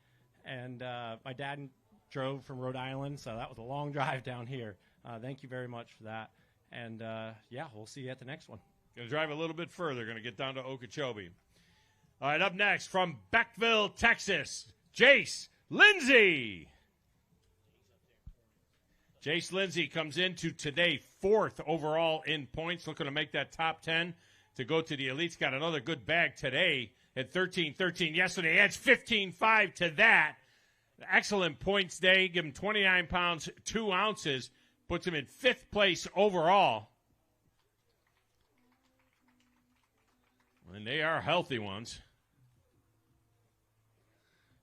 And my dad drove from Rhode Island, so that was a long drive down here. Thank you very much for that. And, yeah, we'll see you at the next one. Going to drive a little bit further. Going to get down to Okeechobee. All right, up next from Beckville, Texas, Jace Lindsay. Jace Lindsay comes into today 4th overall in points, looking to make that top 10 to go to the elites. Got another good bag today at 13-13 yesterday. Adds 15.5 to that. Excellent points day. Give him 29 pounds, 2 ounces. Puts him in 5th place overall. And they are healthy ones.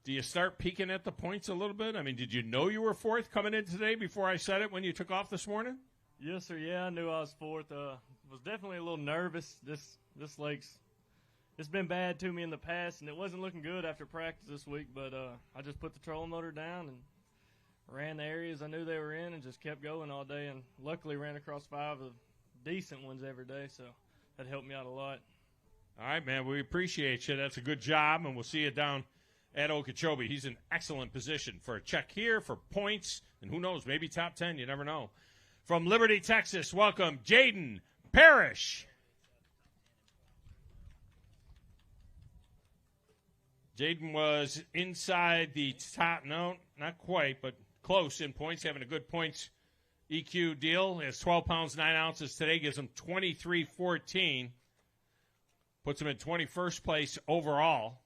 Do you start peeking at the points a little bit? I mean, did you know you were 4th coming in today before I said it when you took off this morning? Yes, sir. Yeah, I knew I was 4th. Was definitely a little nervous. This lake's it's been bad to me in the past, and it wasn't looking good after practice this week. But I just put the trolling motor down and ran the areas I knew they were in, and just kept going all day. And luckily, ran across 5 of decent ones every day, so that helped me out a lot. All right, man. We appreciate you. That's a good job, and we'll see you down at Okeechobee. He's in excellent position for a check here, for points, and who knows, maybe top 10. You never know. From Liberty, Texas, welcome Jaden Parrish. Jaden was inside the top, no, not quite, but close in points, having a good points EQ deal. He has 12 pounds, 9 ounces today, gives him 23.14. Puts him in 21st place overall.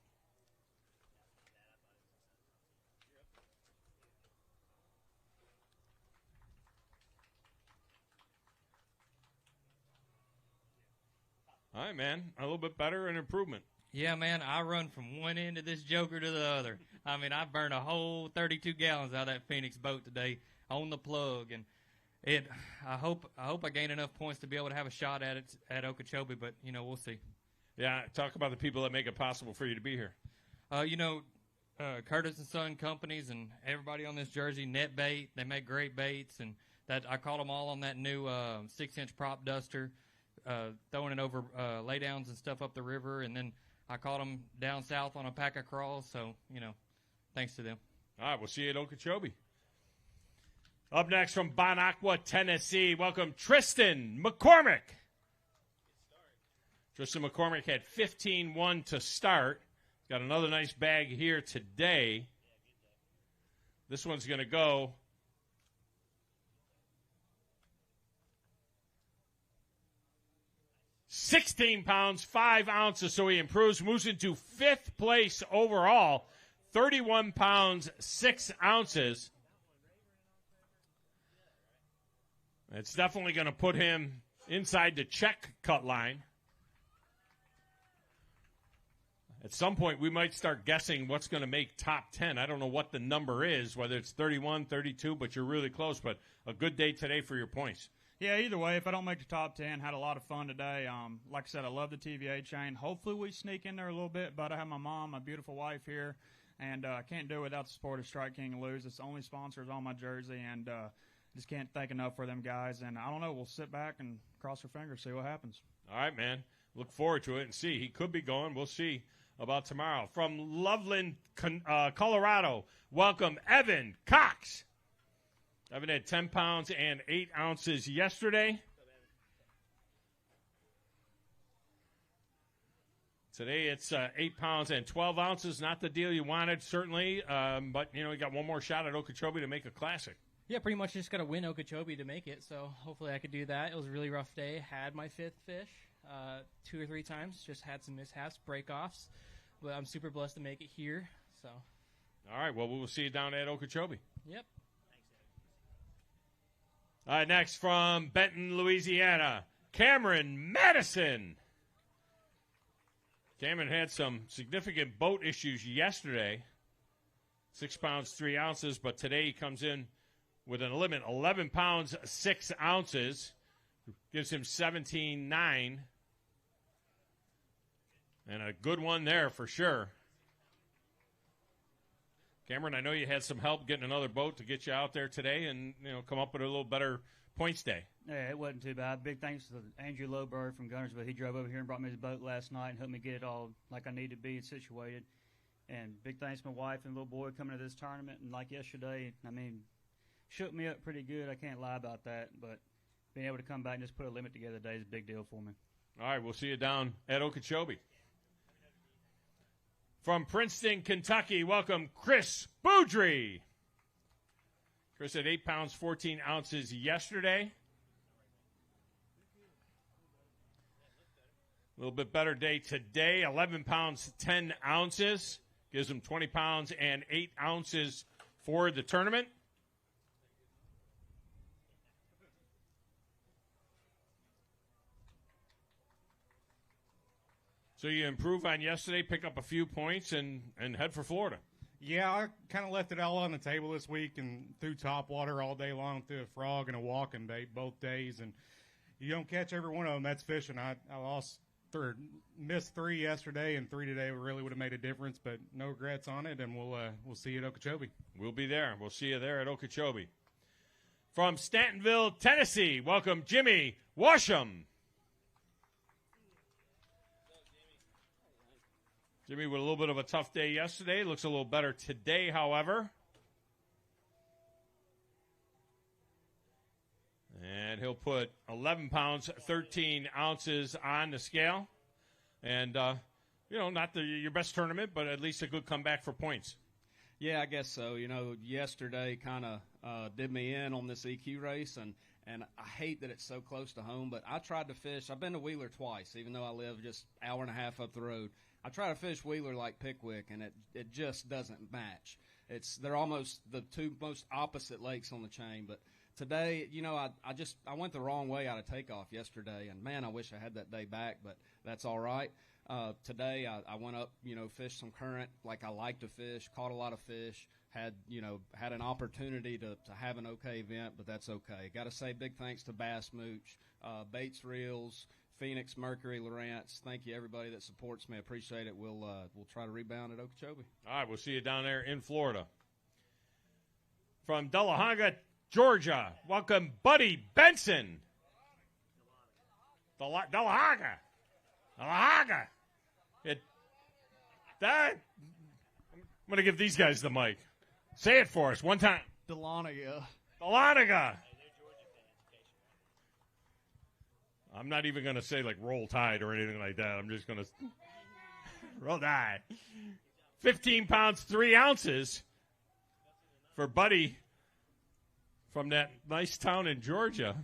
All right, man. A little bit better and improvement. Yeah, man, I run from one end of this joker to the other. I mean, I burned a whole 32 gallons out of that Phoenix boat today on the plug, and I hope I gain enough points to be able to have a shot at it at Okeechobee, but we'll see. Yeah, talk about the people that make it possible for you to be here. Curtis and Son companies and everybody on this jersey, Net Bait, they make great baits, and that I caught them all on that new 6-inch prop duster, throwing it over laydowns and stuff up the river, and then I caught them down south on a pack of crawls, so, thanks to them. All right, we'll see you at Okeechobee. Up next from Bon Aqua, Tennessee, welcome Tristan McCormick. Tristan McCormick had 15-1 to start. Got another nice bag here today. This one's going to go $16 pounds, 5 ounces, so he improves, moves into 5th place overall, 31 pounds, 6 ounces. It's definitely going to put him inside the check cut line. At some point, we might start guessing what's going to make top 10. I don't know what the number is, whether it's 31, 32, but you're really close. But a good day today for your points. Yeah, either way, if I don't make the top 10, had a lot of fun today. Like I said, I love the TVA chain. Hopefully we sneak in there a little bit, but I have my mom, my beautiful wife here, and I can't do it without the support of Strike King and Lose. It's the only sponsors on my jersey, and just can't thank enough for them guys. And I don't know, we'll sit back and cross our fingers, see what happens. All right, man. Look forward to it and see. He could be going. We'll see about tomorrow. From Loveland, Colorado, welcome Evan Cox. Evan had 10 pounds and 8 ounces yesterday. Today it's 8 pounds and 12 ounces. Not the deal you wanted, certainly, but, you got one more shot at Okeechobee to make a classic. Yeah, pretty much just got to win Okeechobee to make it, so hopefully I could do that. It was a really rough day. Had my 5th fish 2 or 3 times. Just had some mishaps, break-offs, but I'm super blessed to make it here. So. All right, well, we'll see you down at Okeechobee. Yep. All right, next from Benton, Louisiana, Cameron Madison. Cameron had some significant boat issues yesterday, 6 pounds, 3 ounces, but today he comes in with an limit, 11 pounds, 6 ounces, Gives him 17.9. And a good one there for sure. Cameron, I know you had some help getting another boat to get you out there today and, come up with a little better points day. Yeah, it wasn't too bad. Big thanks to Andrew Lowbird from Gunnersville. He drove over here and brought me his boat last night and helped me get it all like I need to be situated. And big thanks to my wife and little boy coming to this tournament. And like yesterday, shook me up pretty good. I can't lie about that. But being able to come back and just put a limit together today is a big deal for me. All right, we'll see you down at Okeechobee. From Princeton, Kentucky, welcome Chris Boudry. Chris had 8 pounds, 14 ounces yesterday. A little bit better day today, 11 pounds, 10 ounces. Gives him 20 pounds and 8 ounces for the tournament. So you improve on yesterday, pick up a few points, and head for Florida. Yeah, I kind of left it all on the table this week and threw top water all day long, threw a frog and a walking bait both days. And you don't catch every one of them, that's fishing. I missed 3 yesterday and 3 today. Really would have made a difference, but no regrets on it, and we'll see you at Okeechobee. We'll be there. We'll see you there at Okeechobee. From Stantonville, Tennessee, welcome Jimmy Washam. Jimmy with a little bit of a tough day yesterday. Looks a little better today, however. And he'll put 11 pounds, 13 ounces on the scale. And, not your best tournament, but at least a good comeback for points. Yeah, I guess so. Yesterday kind of did me in on this EQ race, and I hate that it's so close to home, but I tried to fish. I've been to Wheeler twice, even though I live just an hour and a half up the road. I try to fish Wheeler like Pickwick, and it just doesn't match. They're almost the two most opposite lakes on the chain. But today, I went the wrong way out of takeoff yesterday, and man, I wish I had that day back, but that's all right. Today I went up, fished some current like I like to fish, caught a lot of fish, had an opportunity to have an okay event, but that's okay. Got to say big thanks to Bass Mooch, Bates Reels, Phoenix, Mercury, Lawrence. Thank you, everybody that supports me. I appreciate it. We'll try to rebound at Okeechobee. All right, we'll see you down there in Florida. From Dahlonega, Georgia, welcome Buddy Benson. Dahlonega. I'm going to give these guys the mic. Say it for us one time. Dahlonega. I'm not even going to say, Roll Tide or anything like that. I'm just going to Roll Tide. 15 pounds, 3 ounces for Buddy from that nice town in Georgia.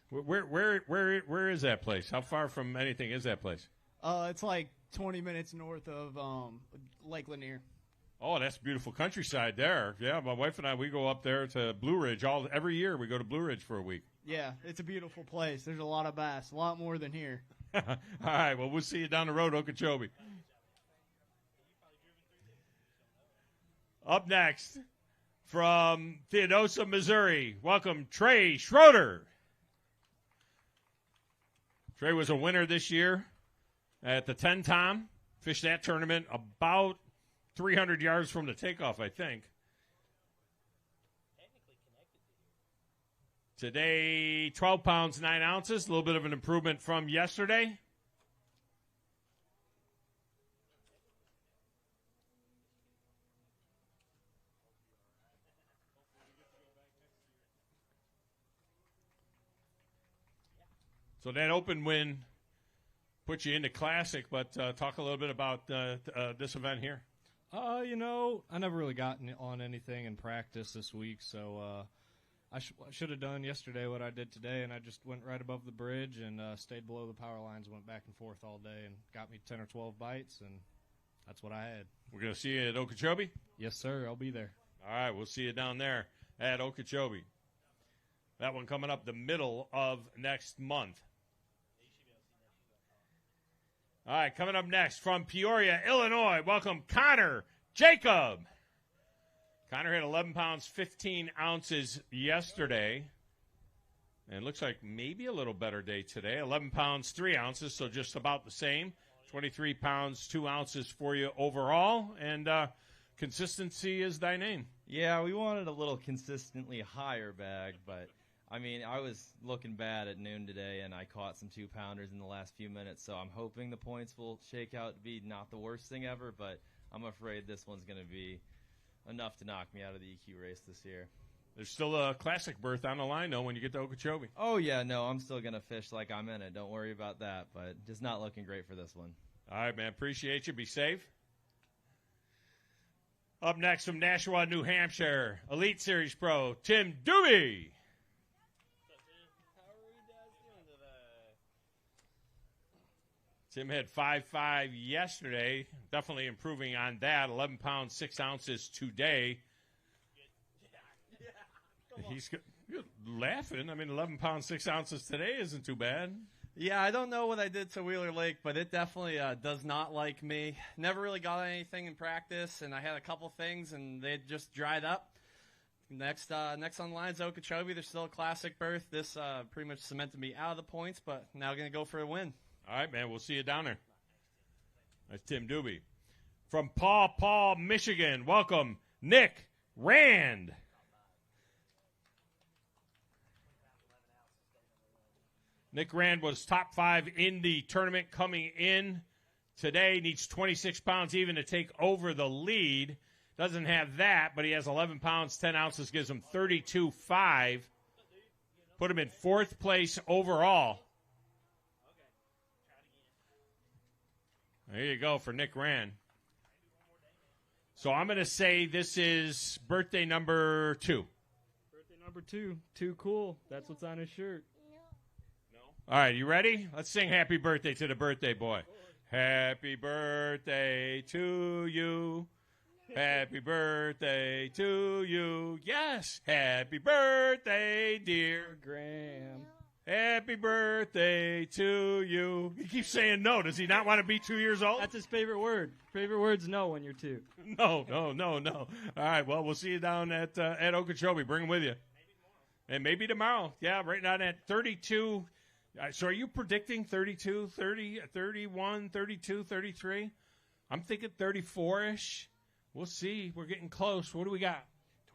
Where is that place? How far from anything is that place? It's like 20 minutes north of Lake Lanier. Oh, that's beautiful countryside there. Yeah, my wife and I, we go up there to Blue Ridge. Every year we go to Blue Ridge for a week. Yeah, it's a beautiful place. There's a lot of bass, a lot more than here. All right, well, we'll see you down the road, Okeechobee. Up next, from Theodosia, Missouri, welcome Trey Schroeder. Trey was a winner this year at the 10 Tom. Fished that tournament about 300 yards from the takeoff, I think. Today, 12 pounds, 9 ounces. A little bit of an improvement from yesterday. So that open win put you into Classic, but talk a little bit about this event here. I never really gotten on anything in practice this week, so I should have done yesterday what I did today, and I just went right above the bridge and stayed below the power lines, went back and forth all day, and got me 10 or 12 bites, and that's what I had. We're going to see you at Okeechobee? Yes, sir. I'll be there. All right, we'll see you down there at Okeechobee. That one coming up the middle of next month. All right, coming up next from Peoria, Illinois, welcome Connor Jacob. Connor had 11 pounds, 15 ounces yesterday. And looks like maybe a little better day today. 11 pounds, 3 ounces, so just about the same. 23 pounds, 2 ounces for you overall. And consistency is thy name. Yeah, we wanted a little consistently higher bag, but, I mean, I was looking bad at noon today, and I caught some 2-pounders in the last few minutes, so I'm hoping the points will shake out to be not the worst thing ever, but I'm afraid this one's going to be enough to knock me out of the EQ race this year. There's still a classic berth on the line, though, when you get to Okeechobee. Oh, yeah, no, I'm still going to fish like I'm in it. Don't worry about that, but just not looking great for this one. All right, man. Appreciate you. Be safe. Up next from Nashua, New Hampshire, Elite Series Pro, Tim Doobie. Tim had 5.5 yesterday. Definitely improving on that. 11 pounds, 6 ounces today. He's laughing. I mean, 11 pounds, 6 ounces today isn't too bad. Yeah, I don't know what I did to Wheeler Lake, but it definitely does not like me. Never really got anything in practice, and I had a couple things, and they just dried up. Next on the line is Okeechobee. There's still a classic berth. This pretty much cemented me out of the points, but now going to go for a win. All right, man. We'll see you down there. That's Tim Doobie. From Paw Paw, Michigan, welcome, Nick Rand. Nick Rand was top 5 in the tournament coming in today. Needs 26 pounds even to take over the lead. Doesn't have that, but he has 11 pounds, 10 ounces, gives him 32.5. Put him in 4th place overall. There you go for Nick Rand. So I'm going to say this is birthday number 2. Birthday number 2. Too cool. That's what's on his shirt. All right, you ready? Let's sing happy birthday to the birthday boy. Happy birthday to you. Happy birthday to you. Yes. Happy birthday, dear Graham. Happy birthday to you. He keeps saying no. Does he not want to be 2 years old? That's his favorite word. Favorite word's no when you're 2. No. All right, well, we'll see you down at Okeechobee. Bring him with you. And maybe tomorrow. Yeah, right now at 32. So are you predicting 32, 30, 31, 32, 33? I'm thinking 34-ish. We'll see. We're getting close. What do we got?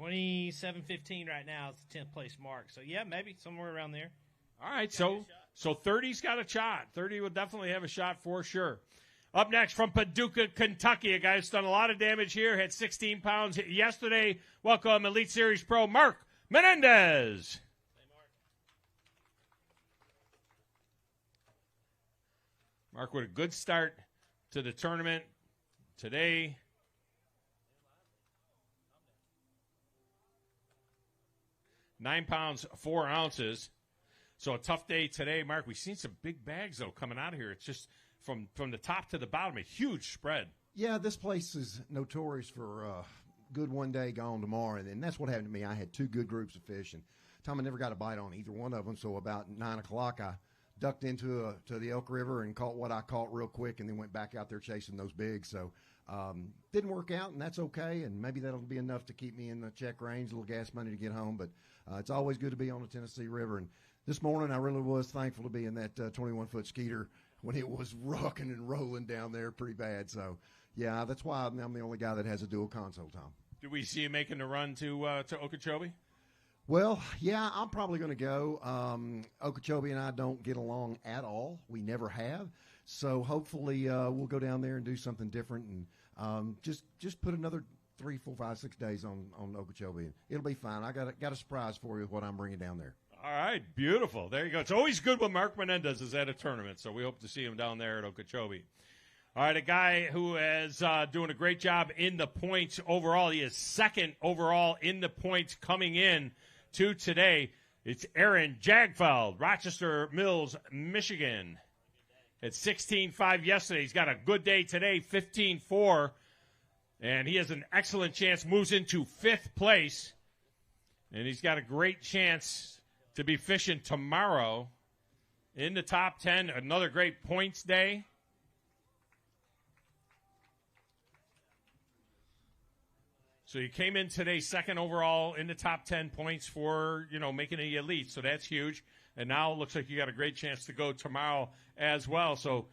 27.15 right now. It's the 10th place mark. So, yeah, maybe somewhere around there. All right, so 30's got a shot. 30 will definitely have a shot for sure. Up next from Paducah, Kentucky, a guy who's done a lot of damage here, had 16 pounds yesterday. Welcome, Elite Series Pro Mark Menendez. Mark with a good start to the tournament today. Nine pounds, 4 ounces. So a tough day today, Mark. We've seen some big bags, though, coming out of here. It's just from the top to the bottom, a huge spread. Yeah, this place is notorious for good one day, gone tomorrow. And that's what happened to me. I had 2 good groups of fish, and Tom, I never got a bite on either one of them. So about 9 o'clock, I ducked into to the Elk River and caught what I caught real quick, and then went back out there chasing those bigs. So didn't work out, and that's okay. And maybe that'll be enough to keep me in the check range, a little gas money to get home. But it's always good to be on the Tennessee River. And this morning, I really was thankful to be in that 21-foot Skeeter when it was rocking and rolling down there pretty bad. So, yeah, that's why I'm the only guy that has a dual console, Tom. Do we see you making the run to Okeechobee? Well, yeah, I'm probably going to go. Okeechobee and I don't get along at all. We never have. So hopefully we'll go down there and do something different and just put another 3, 4, 5, 6 days on Okeechobee. It'll be fine. I got a surprise for you with what I'm bringing down there. All right, beautiful. There you go. It's always good when Mark Menendez is at a tournament, so we hope to see him down there at Okeechobee. All right, a guy who is doing a great job in the points overall. He is second overall in the points coming in to today. It's Aaron Jagfeld, Rochester Mills, Michigan. At 16.5 yesterday. He's got a good day today, 15.4. And he has an excellent chance, moves into 5th place. And he's got a great chance to be fishing tomorrow in the top 10. Another great points day. So you came in today second overall in the top 10 points for, making the elite. So that's huge. and now it looks like you got a great chance to go tomorrow as well. So,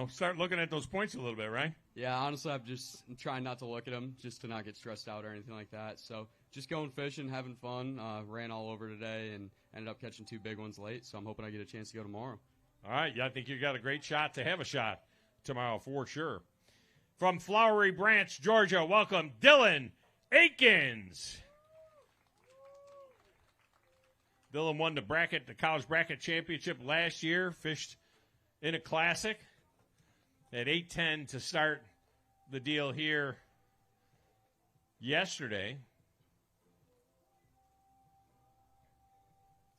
start looking at those points a little bit, right? Yeah, honestly, I'm just trying not to look at them, just to not get stressed out or anything like that. So just going fishing, having fun. Ran all over today and ended up catching 2 big ones late, so I'm hoping I get a chance to go tomorrow. All right, yeah, I think you got a great shot to have a shot tomorrow for sure. From Flowery Branch, Georgia, welcome Dylan Aikens. Dylan won the college bracket championship last year, fished in a classic at 8:10 to start the deal here yesterday.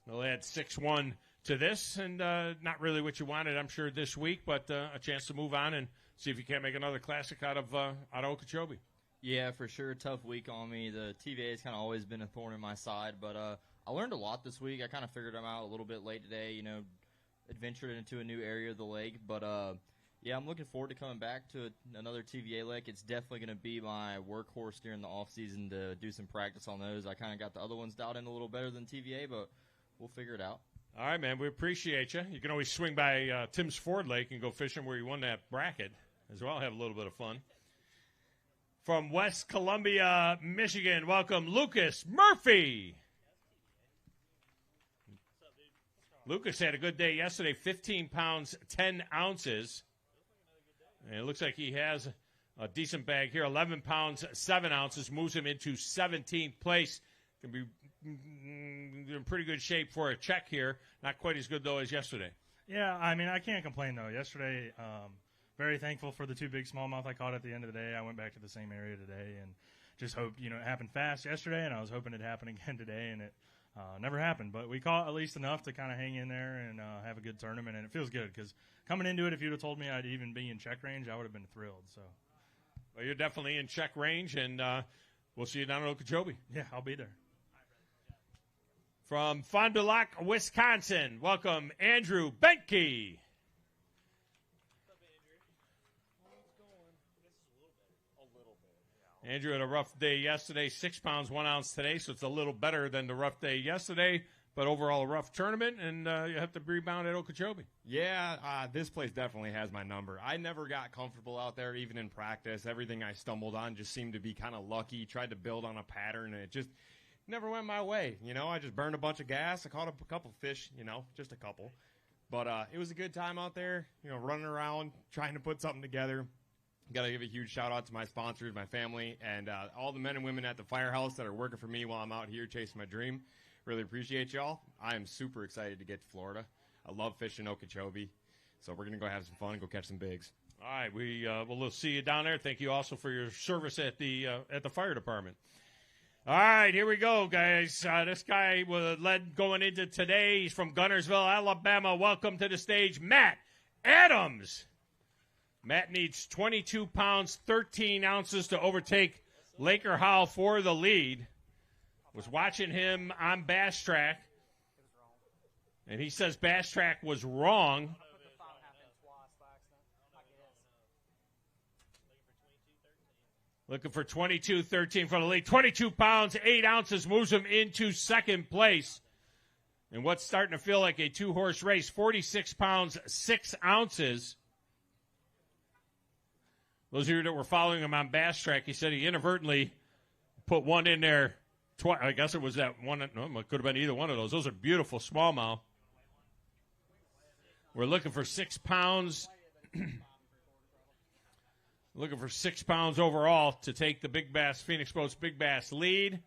They'll add 6-1 to this, and not really what you wanted, I'm sure, this week, but a chance to move on and see if you can't make another classic out of Okeechobee. Yeah, for sure. Tough week on me. The TVA has kind of always been a thorn in my side, but I learned a lot this week. I kind of figured them out a little bit late today, adventured into a new area of the lake, but yeah, I'm looking forward to coming back to another TVA lake. It's definitely going to be my workhorse during the off season to do some practice on those. I kind of got the other ones dialed in a little better than TVA, but we'll figure it out. All right, man. We appreciate you. You can always swing by Tim's Ford Lake and go fishing where you won that bracket as well. Have a little bit of fun. From West Columbia, Michigan, welcome Lucas Murphy. Lucas had a good day yesterday, 15 pounds, 10 ounces. And it looks like he has a decent bag here, 11 pounds, 7 ounces, moves him into 17th place. Can be in pretty good shape for a check here. Not quite as good, though, as yesterday. Yeah, I mean, I can't complain, though. Yesterday, very thankful for the 2 big smallmouth I caught at the end of the day. I went back to the same area today and just hoped, it happened fast yesterday, and I was hoping it'd happen again today, and it never happened. But we caught at least enough to kind of hang in there and have a good tournament, and it feels good because coming into it, if you'd have told me I'd even be in check range, I would have been thrilled. So, well, you're definitely in check range, and we'll see you down in Okeechobee. Yeah, I'll be there. From Fond du Lac, Wisconsin, welcome Andrew Benke. Andrew had a rough day yesterday, 6 pounds, 1 ounce today, so it's a little better than the rough day yesterday, but overall a rough tournament, and you have to rebound at Okeechobee. Yeah, this place definitely has my number. I never got comfortable out there, even in practice. Everything I stumbled on just seemed to be kind of lucky, tried to build on a pattern, and it just never went my way. I just burned a bunch of gas. I caught a couple fish, just a couple. But it was a good time out there, running around, trying to put something together. Got to give a huge shout-out to my sponsors, my family, and all the men and women at the firehouse that are working for me while I'm out here chasing my dream. Really appreciate y'all. I am super excited to get to Florida. I love fishing Okeechobee, so we're going to go have some fun and go catch some bigs. All right, we'll see you down there. Thank you also for your service at the fire department. All right, here we go, guys. This guy led going into today. He's from Gunnersville, Alabama. Welcome to the stage, Matt Adams. Matt needs 22 pounds, 13 ounces to overtake Laker Howell for the lead. Was watching him on Bass Track, and he says Bass Track was wrong. Looking for 22-13 for the lead. 22 pounds, 8 ounces moves him into second place. And what's starting to feel like a 2-horse race, 46 pounds, 6 ounces. Those of you that were following him on Bass Track, he said he inadvertently put one in there twice. I guess it was that one. No, it could have been either one of those. Those are beautiful smallmouth. We're looking for 6 pounds. Looking for 6 pounds overall to take the Big Bass, Phoenix Boats Big Bass lead.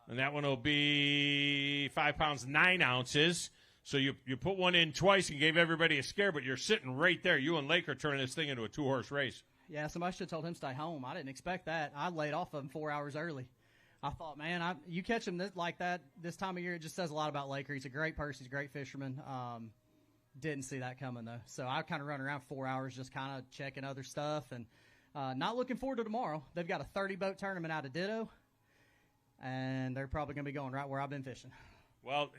And that one will be 5 pounds, 9 ounces. So you put one in twice and gave everybody a scare, but you're sitting right there. You and Lake are turning this thing into a 2-horse race. Yeah, somebody should have told him to stay home. I didn't expect that. I laid off of him 4 hours early. I thought, man, you catch him like that this time of year, it just says a lot about Laker. He's a great person. He's a great fisherman. Didn't see that coming, though. So I kind of run around 4 hours just kind of checking other stuff and not looking forward to tomorrow. They've got a 30-boat tournament out of Ditto, and they're probably going to be going right where I've been fishing. Well,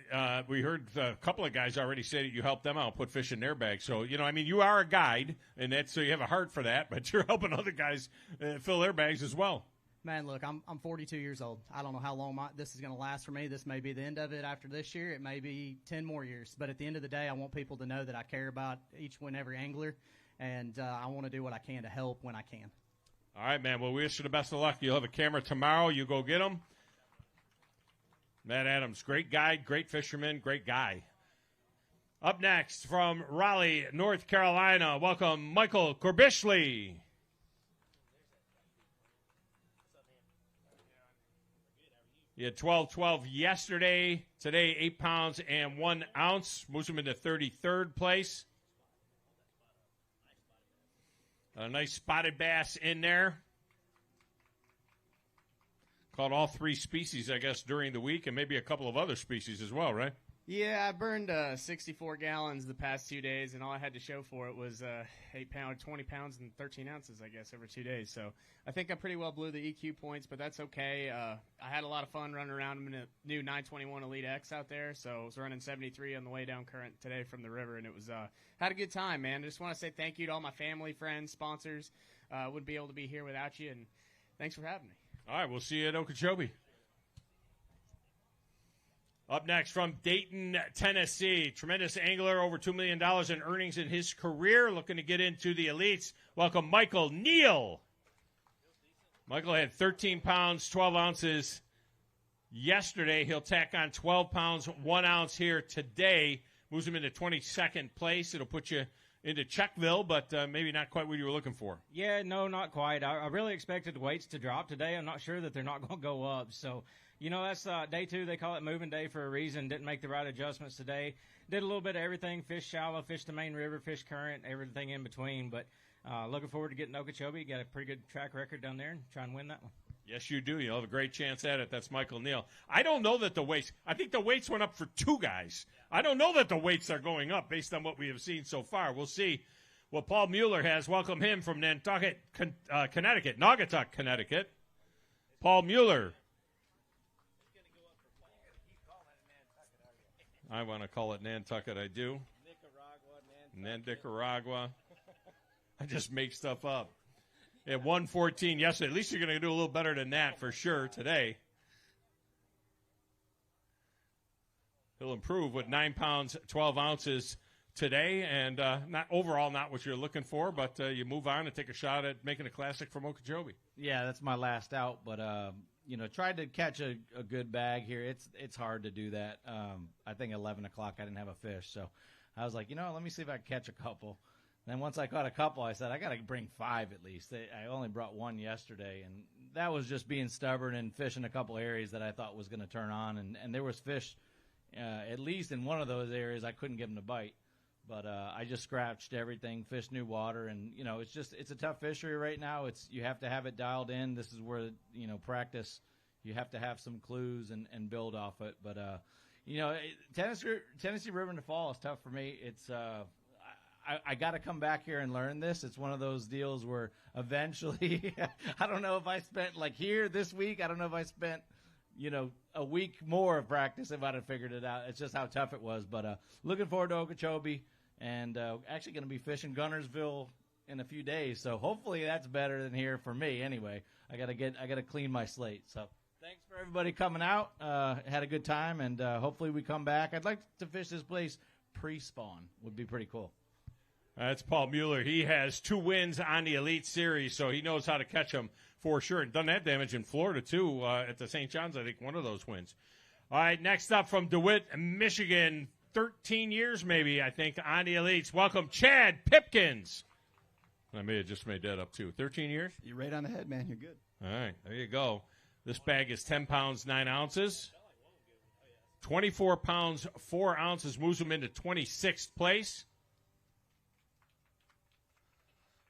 we heard a couple of guys already say that you helped them out, put fish in their bags. So, you are a guide, and so you have a heart for that, but you're helping other guys fill their bags as well. Man, look, I'm 42 years old. I don't know how long this is going to last for me. This may be the end of it after this year. It may be 10 more years. But at the end of the day, I want people to know that I care about each and every angler, and I want to do what I can to help when I can. All right, man. Well, we wish you the best of luck. You'll have a camera tomorrow. You go get them. Matt Adams, great guy, great fisherman, great guy. Up next from Raleigh, North Carolina, welcome Michael Korbishley. He had 12-12 yesterday. Today, 8 pounds and 1 ounce. Moves him into 33rd place. A nice spotted bass in there. Caught all 3 species, I guess, during the week, and maybe a couple of other species as well, right? Yeah, I burned 64 gallons the past 2 days, and all I had to show for it was 8 pounds, 20 pounds, and 13 ounces, I guess, over 2 days. So I think I pretty well blew the EQ points, but that's okay. I had a lot of fun running around in a new 921 Elite X out there, so I was running 73 on the way down current today from the river, and it was had a good time, man. I just want to say thank you to all my family, friends, sponsors. Wouldn't be able to be here without you, and thanks for having me. All right, we'll see you at Okeechobee. Up next from Dayton, Tennessee, tremendous angler, over $2 million in earnings in his career, looking to get into the elites. Welcome, Michael Neal. Michael had 13 pounds, 12 ounces yesterday. He'll tack on 12 pounds, 1 ounce here today. Moves him into 22nd place. It'll put you into Checkville, but maybe not quite what you were looking for. Yeah, no, not quite. I really expected the weights to drop today. I'm not sure that they're not going to go up. So, you know, that's day 2. They call it moving day for a reason. Didn't make the right adjustments today. Did a little bit of everything, fish shallow, fish the main river, fish current, everything in between. But looking forward to getting to Okeechobee. Got a pretty good track record down there and try and win that one. Yes, you do. You'll have a great chance at it. That's Michael Neal. I don't know that the weights – I think the weights went up for 2 guys. I don't know that the weights are going up based on what we have seen so far. We'll see what Paul Mueller has. Welcome him from Nantucket, Connecticut, Naugatuck, Connecticut. Paul Mueller. I want to call it Nantucket. I do. Nicaragua. I just make stuff up. At 114 yesterday. At least you're going to do a little better than that for sure today. He'll improve with 9 pounds, 12 ounces today, and not overall not what you're looking for, but you move on and take a shot at making a classic from Okeechobee. Yeah, that's my last out, but you know, tried to catch a good bag here. It's hard to do that. I think 11 o'clock I didn't have a fish, so I was like, you know, let me see if I can catch a couple. Then once I caught a couple, I said, I got to bring 5 at least. I only brought 1 yesterday, and that was just being stubborn and fishing a couple areas that I thought was going to turn on. And there was fish, at least in one of those areas, I couldn't get them to bite. But I just scratched everything, fished new water, and, you know, it's a tough fishery right now. You have to have it dialed in. This is where, you know, practice, you have to have some clues and build off it. But, you know, Tennessee River in the fall is tough for me. It's I got to come back here and learn this. It's one of those deals where eventually, I don't know if I spent like here this week. I don't know if I spent, you know, a week more of practice if I'd have figured it out. It's just how tough it was. But looking forward to Okeechobee, and actually going to be fishing Gunnersville in a few days. So hopefully that's better than here for me. Anyway, I got to clean my slate. So thanks for everybody coming out. Had a good time, and hopefully we come back. I'd like to fish this place pre-spawn. Would be pretty cool. That's Paul Mueller. He has 2 wins on the Elite Series, so he knows how to catch them for sure. And done that damage in Florida, too, at the St. John's, I think, one of those wins. All right, next up from DeWitt, Michigan, 13 years maybe, I think, on the Elites. Welcome, Chad Pipkins. I may have just made that up, too. 13 years? You're right on the head, man. You're good. All right, there you go. This bag is 10 pounds, 9 ounces. 24 pounds, 4 ounces moves him into 26th place.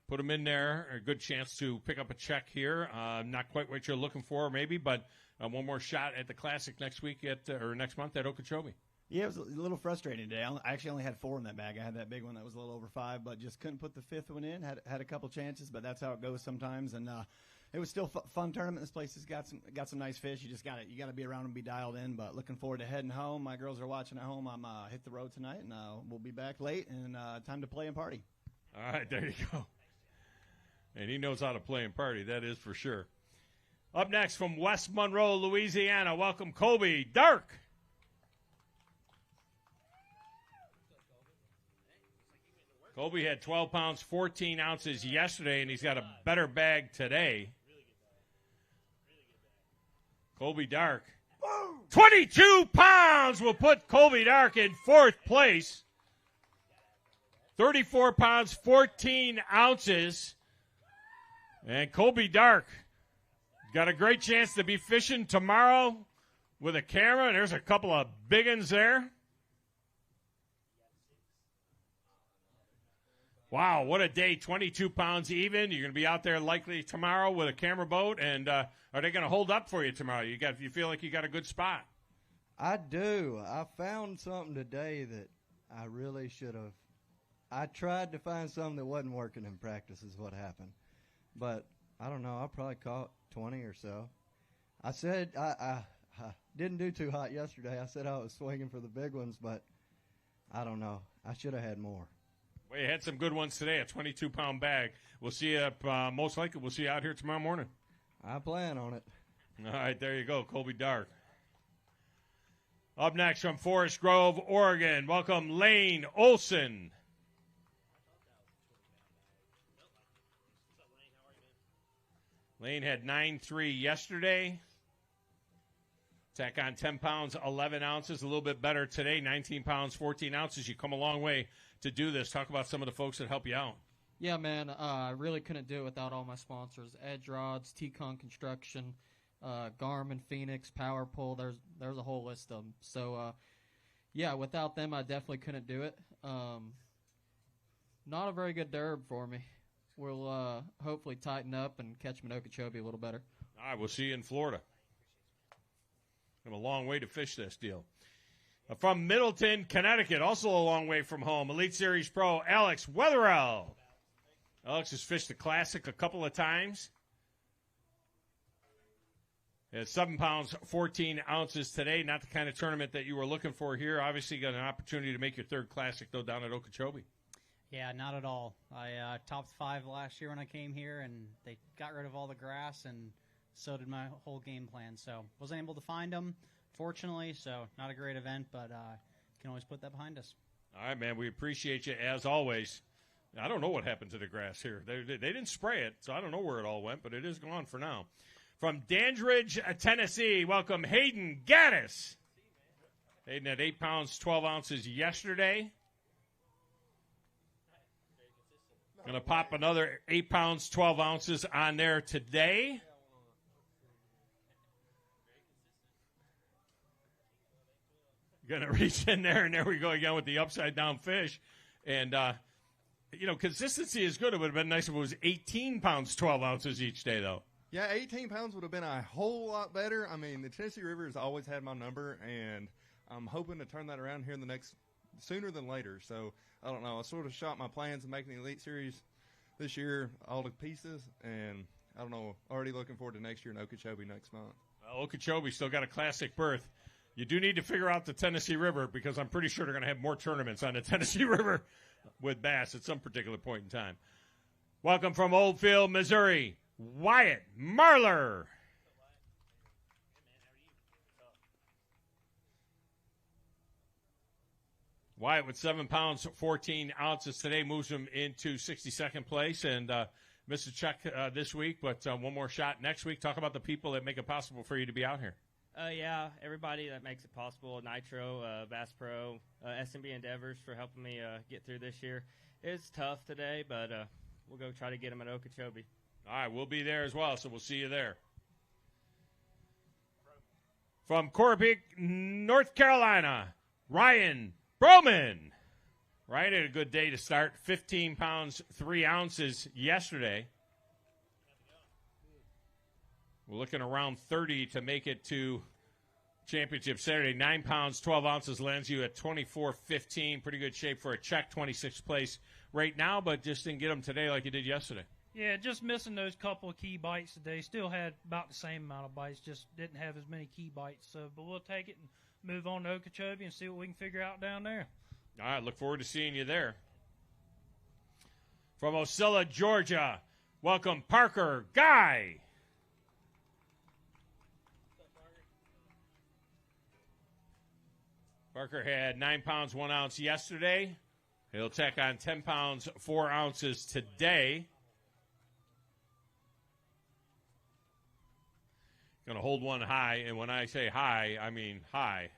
Put them in there. A good chance to pick up a check here. Not quite what you're looking for, maybe, but one more shot at the Classic next week or next month at Okeechobee. Yeah, it was a little frustrating today. I actually only had 4 in that bag. I had that big one that was a little over 5, but just couldn't put the 5th one in. Had a couple chances, but that's how it goes sometimes. And it was still a fun tournament. This place has got some nice fish. You just got to be around and be dialed in. But looking forward to heading home. My girls are watching at home. I'm hit the road tonight, and we'll be back late and time to play and party. All right, there you go. And he knows how to play and party, that is for sure. Up next from West Monroe, Louisiana, welcome Colby Dark. Colby had 12 pounds, 14 ounces yesterday, and he's got a better bag today. Colby Dark. 22 pounds will put Colby Dark in fourth place. 34 pounds, 14 ounces. And Colby Dark got a great chance to be fishing tomorrow with a camera. And there's a couple of big ones there. Wow, what a day. 22 pounds even. You're going to be out there likely tomorrow with a camera boat. And are they going to hold up for you tomorrow? You feel like you got a good spot? I do. I found something today that I really should have. I tried to find something that wasn't working in practice is what happened. But I don't know. I probably caught 20 or so. I said I didn't do too hot yesterday. I said I was swinging for the big ones, but I don't know. I should have had more. Well, you had some good ones today, a 22-pound bag. We'll see you, most likely we'll see you out here tomorrow morning. I plan on it. All right, there you go, Colby Dark. Up next from Forest Grove, Oregon, welcome Lane Olson. Lane had 9.3 yesterday. Tack on 10 pounds, 11 ounces, a little bit better today, 19 pounds, 14 ounces. You come a long way to do this. Talk about some of the folks that help you out. Yeah, man, I really couldn't do it without all my sponsors. Edge Rods, T-Con Construction, Garmin, Phoenix, Power Pull. There's a whole list of them. So, yeah, without them, I definitely couldn't do it. Not a very good derb for me. We'll hopefully tighten up and catch them in Okeechobee a little better. All right, we'll see you in Florida. We have a long way to fish this deal. From Middleton, Connecticut, also a long way from home, Elite Series Pro Alex Wetherell. Alex has fished the Classic a couple of times. At 7 pounds, 14 ounces today. Not the kind of tournament that you were looking for here. Obviously, you got an opportunity to make your third Classic, though, down at Okeechobee. Yeah, not at all. I topped 5 last year when I came here, and they got rid of all the grass, and so did my whole game plan. So wasn't able to find them, fortunately, so not a great event, but can always put that behind us. All right, man, we appreciate you as always. I don't know what happened to the grass here. They didn't spray it, so I don't know where it all went, but it is gone for now. From Dandridge, Tennessee, welcome Hayden Gaddis. Hayden had 8 pounds, 12 ounces yesterday. Going to pop another 8 pounds, 12 ounces on there today. Going to reach in there, and there we go again with the upside-down fish. And, consistency is good. It would have been nice if it was 18 pounds, 12 ounces each day, though. Yeah, 18 pounds would have been a whole lot better. I mean, the Tennessee River has always had my number, and I'm hoping to turn that around here in the sooner than later. So, I don't know. I sort of shot my plans of making the Elite Series this year all to pieces, and I don't know, already looking forward to next year in Okeechobee next month. Well, Okeechobee still got a Classic berth. You do need to figure out the Tennessee River because I'm pretty sure they're going to have more tournaments on the Tennessee River with bass at some particular point in time. Welcome from Oldfield, Missouri, Wyatt Marler. Wyatt with 7 pounds, 14 ounces today moves him into 62nd place and missed a check this week, but one more shot next week. Talk about the people that make it possible for you to be out here. Yeah, everybody that makes it possible. Nitro, Bass Pro, S&B Endeavors for helping me get through this year. It's tough today, but we'll go try to get them at Okeechobee. All right, we'll be there as well, so we'll see you there. From Coral Peak, North Carolina, Ryan Broman. Ryan had a good day to start. 15 pounds, 3 ounces yesterday. We're looking around 30 to make it to Championship Saturday. 9 pounds, 12 ounces lands you at 24.15. Pretty good shape for a check, 26th place right now, but just didn't get them today like you did yesterday. Yeah, just missing those couple of key bites today. Still had about the same amount of bites, just didn't have as many key bites. So, but we'll take it and move on to Okeechobee and see what we can figure out down there. All right, look forward to seeing you there. From Ocilla, Georgia, welcome Parker Guy. Barker had 9 pounds, 1 ounce yesterday. He'll tack on 10 pounds, 4 ounces today. Going to hold one high, and when I say high, I mean high.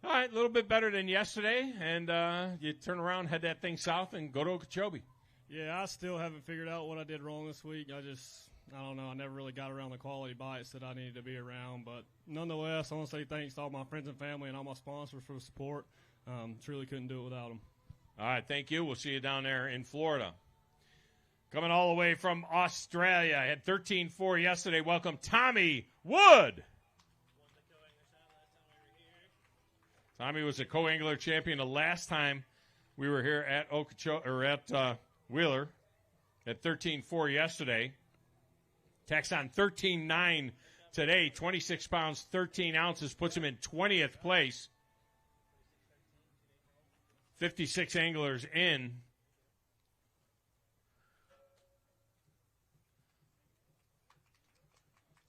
All right, a little bit better than yesterday, and you turn around, head that thing south, and go to Okeechobee. Yeah, I still haven't figured out what I did wrong this week. I don't know. I never really got around the quality bites that I needed to be around. But nonetheless, I want to say thanks to all my friends and family and all my sponsors for the support. Truly couldn't do it without them. All right, thank you. We'll see you down there in Florida. Coming all the way from Australia. Had 13-4 yesterday. Welcome, Tommy Wood. Tommy was a co-angler champion the last time we were here at Wheeler. At 13-4 yesterday. Tacks on 13-9 today. 26 pounds, 13 ounces. Puts him in 20th place. 56 anglers in.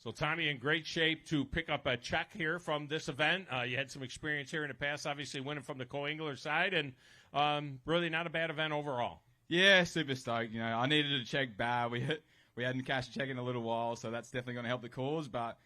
So Tommy in great shape to pick up a check here from this event. You had some experience here in the past, obviously winning from the co-angler side, and really not a bad event overall. Yeah, super stoked. I needed a check bad. We hadn't cashed a check in a little while, so that's definitely going to help the cause. But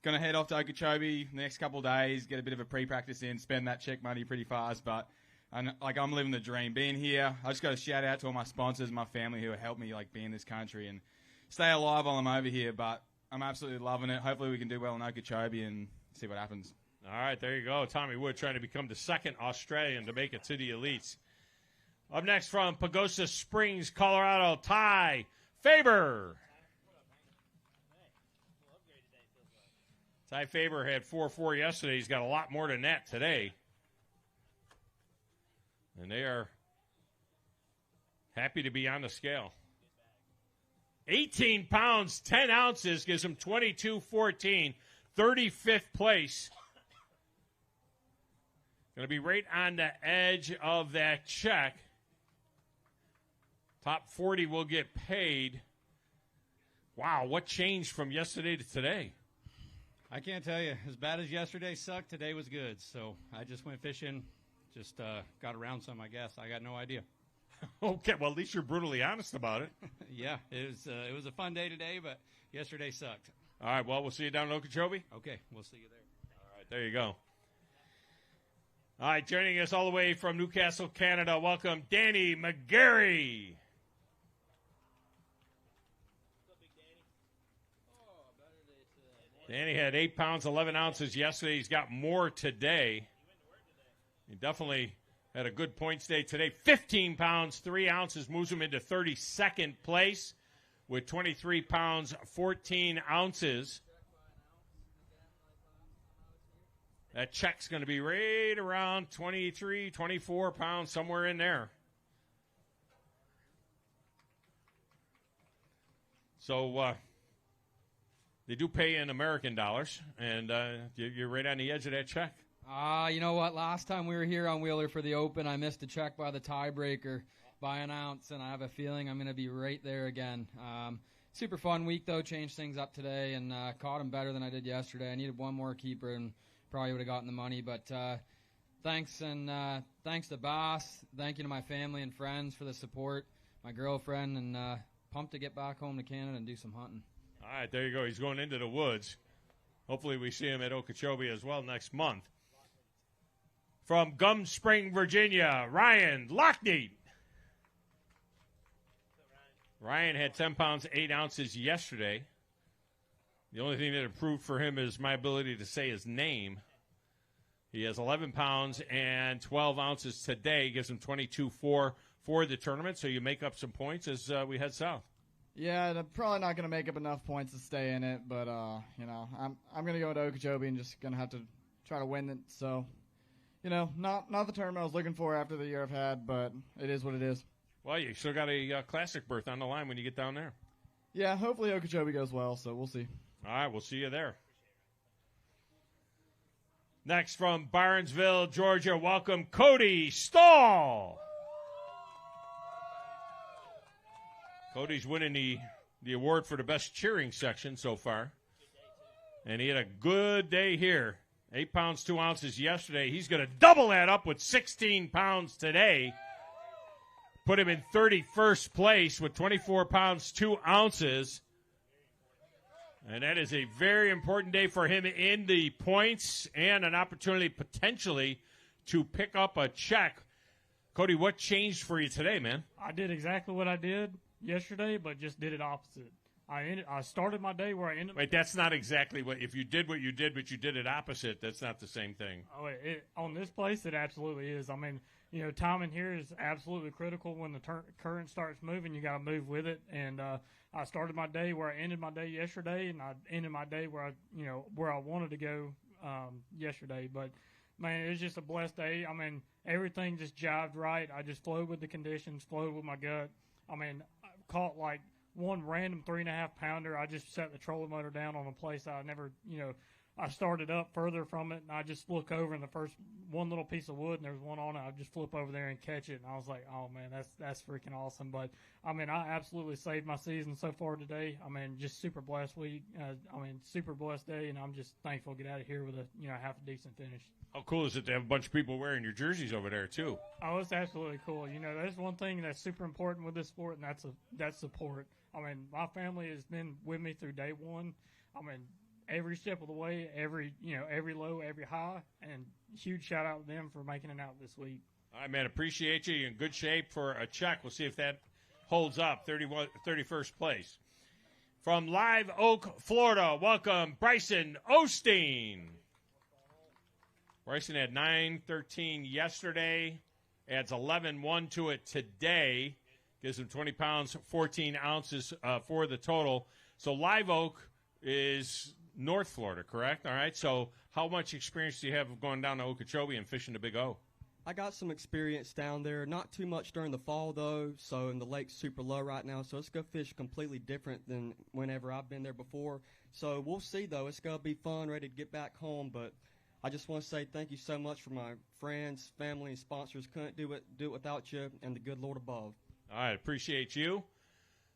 going to head off to Okeechobee the next couple of days, get a bit of a pre-practice in, spend that check money pretty fast. But I'm living the dream. Being here, I just got to shout out to all my sponsors, my family who have helped me be in this country and stay alive while I'm over here. But I'm absolutely loving it. Hopefully we can do well in Okeechobee and see what happens. All right, there you go. Tommy Wood trying to become the second Australian to make it to the elites. Up next from Pagosa Springs, Colorado, Ty Faber. Ty Faber had 4-4 yesterday. He's got a lot more than that today. And they are happy to be on the scale. 18 pounds, 10 ounces gives him 22-14, 35th place. Going to be right on the edge of that check. Top 40 will get paid. Wow, what changed from yesterday to today? I can't tell you. As bad as yesterday sucked, today was good. So I just went fishing, just got around some, I guess. I got no idea. Okay, well, at least you're brutally honest about it. Yeah, it was a fun day today, but yesterday sucked. All right, well, we'll see you down in Okeechobee. Okay, we'll see you there. All right, there you go. All right, joining us all the way from Newcastle, Canada, welcome Danny McGarry. Danny had 8 pounds, 11 ounces yesterday. He's got more today. He definitely had a good points day today. 15 pounds, 3 ounces moves him into 32nd place with 23 pounds, 14 ounces. That check's going to be right around 23, 24 pounds, somewhere in there. So they do pay in American dollars, and you're right on the edge of that check. You know what? Last time we were here on Wheeler for the Open, I missed a check by the tiebreaker by an ounce, and I have a feeling I'm going to be right there again. Super fun week, though. Changed things up today and caught him better than I did yesterday. I needed one more keeper and probably would have gotten the money, but thanks to b.a.s.s. Thank you to my family and friends for the support, my girlfriend, and pumped to get back home to Canada and do some hunting. All right, there you go. He's going into the woods. Hopefully we see him at Okeechobee as well next month. From Gum Spring, Virginia, Ryan Lockneat. Ryan had 10 pounds, 8 ounces yesterday. The only thing that improved for him is my ability to say his name. He has 11 pounds and 12 ounces today. Gives him 22-4 for the tournament, so you make up some points as we head south. Yeah, I'm probably not going to make up enough points to stay in it, but, I'm going to go to Okeechobee and just going to have to try to win it. So, not the tournament I was looking for after the year I've had, but it is what it is. Well, you still got a classic berth on the line when you get down there. Yeah, hopefully Okeechobee goes well, so we'll see. All right, we'll see you there. Next from Barnesville, Georgia, welcome Cody Stahl. Cody's winning the award for the best cheering section so far. And he had a good day here. 8 pounds, 2 ounces yesterday. He's going to double that up with 16 pounds today. Put him in 31st place with 24 pounds, 2 ounces. And that is a very important day for him in the points and an opportunity potentially to pick up a check. Cody, what changed for you today, man? I did exactly what I did yesterday, but just did it opposite. I started my day where I ended. Wait, that's not exactly what. If you did what you did, but you did it opposite, that's not the same thing. Oh, on this place, it absolutely is. I mean, timing here is absolutely critical. When the current starts moving, you got to move with it. And I started my day where I ended my day yesterday, and I ended my day where I wanted to go yesterday. But man, it was just a blessed day. I mean, everything just jived right. I just flowed with the conditions, flowed with my gut. I mean, I caught like one random 3.5 pounder. I just set the trolling motor down on a place I never, I started up further from it, and I just look over in the first one little piece of wood, and there's one on it. I just flip over there and catch it, and I was like, oh man, that's freaking awesome. But I mean, I absolutely saved my season so far today. I mean, just super blessed week. Super blessed day, and I'm just thankful to get out of here with a half a decent finish. How cool is it to have a bunch of people wearing your jerseys over there too? Oh, it's absolutely cool. There's one thing that's super important with this sport, and that's support. I mean, my family has been with me through day one. I mean, every step of the way, every low, every high, and huge shout out to them for making it out this week. All right, man, appreciate you. You're in good shape for a check. We'll see if that holds up. 31st place. From Live Oak, Florida, welcome Bryson Osteen. Bryson had 9:13 yesterday, adds 11.1 to it today. Gives him 20 pounds, 14 ounces for the total. So Live Oak is North Florida, correct? All right. So how much experience do you have of going down to Okeechobee and fishing the Big O? I got some experience down there. Not too much during the fall, though. So, and the lake's super low right now. So it's going to fish completely different than whenever I've been there before. So we'll see, though. It's going to be fun, ready to get back home. But I just want to say thank you so much for my friends, family, and sponsors. Couldn't do it without you and the good Lord above. All right, appreciate you,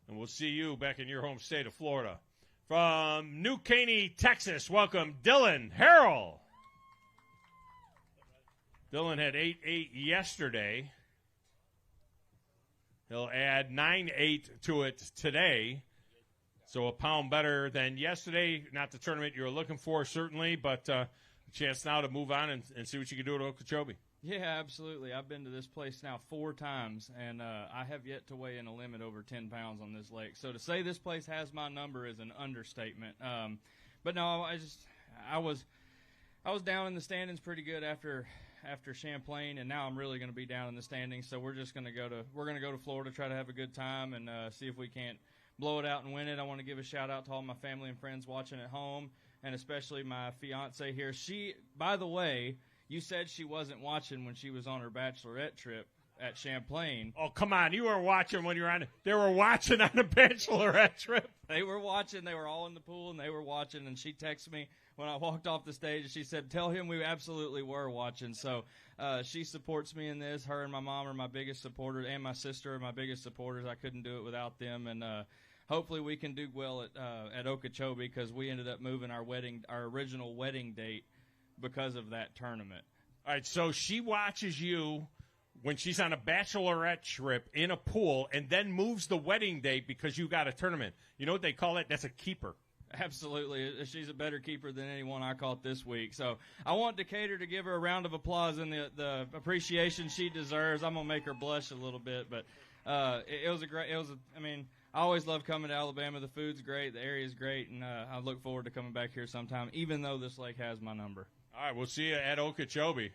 and we'll see you back in your home state of Florida. From New Caney, Texas, welcome Dylan Harrell. Dylan had 8.8 yesterday. He'll add 9.8 to it today, so a pound better than yesterday. Not the tournament you were looking for, certainly, but a chance now to move on and see what you can do at Okeechobee. Yeah, absolutely. I've been to this place now 4 times, and I have yet to weigh in a limit over 10 pounds on this lake. So to say this place has my number is an understatement. But no, I was down in the standings pretty good after Champlain, and now I'm really going to be down in the standings. So we're going to go to Florida, try to have a good time, and see if we can't blow it out and win it. I want to give a shout out to all my family and friends watching at home, and especially my fiance here. She, by the way. You said she wasn't watching when she was on her bachelorette trip at Champlain. Oh, come on. You weren't watching when you were on – they were watching on the bachelorette trip. They were watching. They were all in the pool, and they were watching. And she texted me when I walked off the stage, and she said, tell him we absolutely were watching. So she supports me in this. Her and my mom are my biggest supporters, and my sister are my biggest supporters. I couldn't do it without them. And hopefully we can do well at Okeechobee because we ended up moving our original wedding date because of that tournament. All right, so she watches you when she's on a bachelorette trip in a pool and then moves the wedding date because you got a tournament. You know what they call it? That's a keeper. Absolutely. She's a better keeper than anyone I caught this week. So I want Decatur to give her a round of applause and the appreciation she deserves. I'm going to make her blush a little bit, but I always love coming to Alabama. The food's great. The area's great, and I look forward to coming back here sometime, even though this lake has my number. All right, we'll see you at Okeechobee.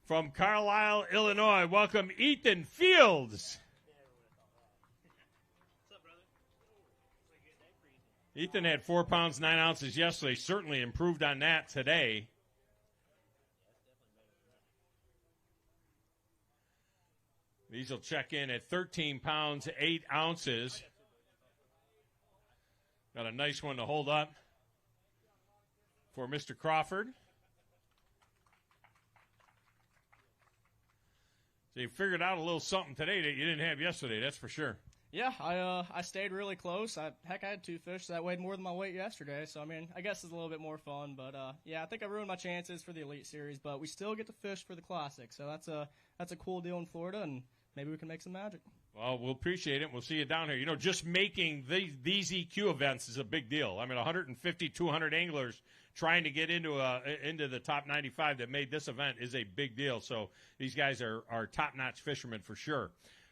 From Carlisle, Illinois, welcome Ethan Fields. Ethan had 4 pounds, 9 ounces yesterday. Certainly improved on that today. These will check in at 13 pounds, 8 ounces. Got a nice one to hold up for Mr. Crawford. So you figured out a little something today that you didn't have yesterday, that's for sure. Yeah, I stayed really close. I had 2 fish that weighed more than my weight yesterday. So I mean, I guess it's a little bit more fun. But yeah, I think I ruined my chances for the Elite Series. But we still get to fish for the Classic, so that's a cool deal in Florida, and maybe we can make some magic. Well, we'll appreciate it. We'll see you down here. You know, just making these EQ events is a big deal. I mean, 150, 200 anglers trying to get into the top 95 that made this event is a big deal. So these guys are top-notch fishermen for sure.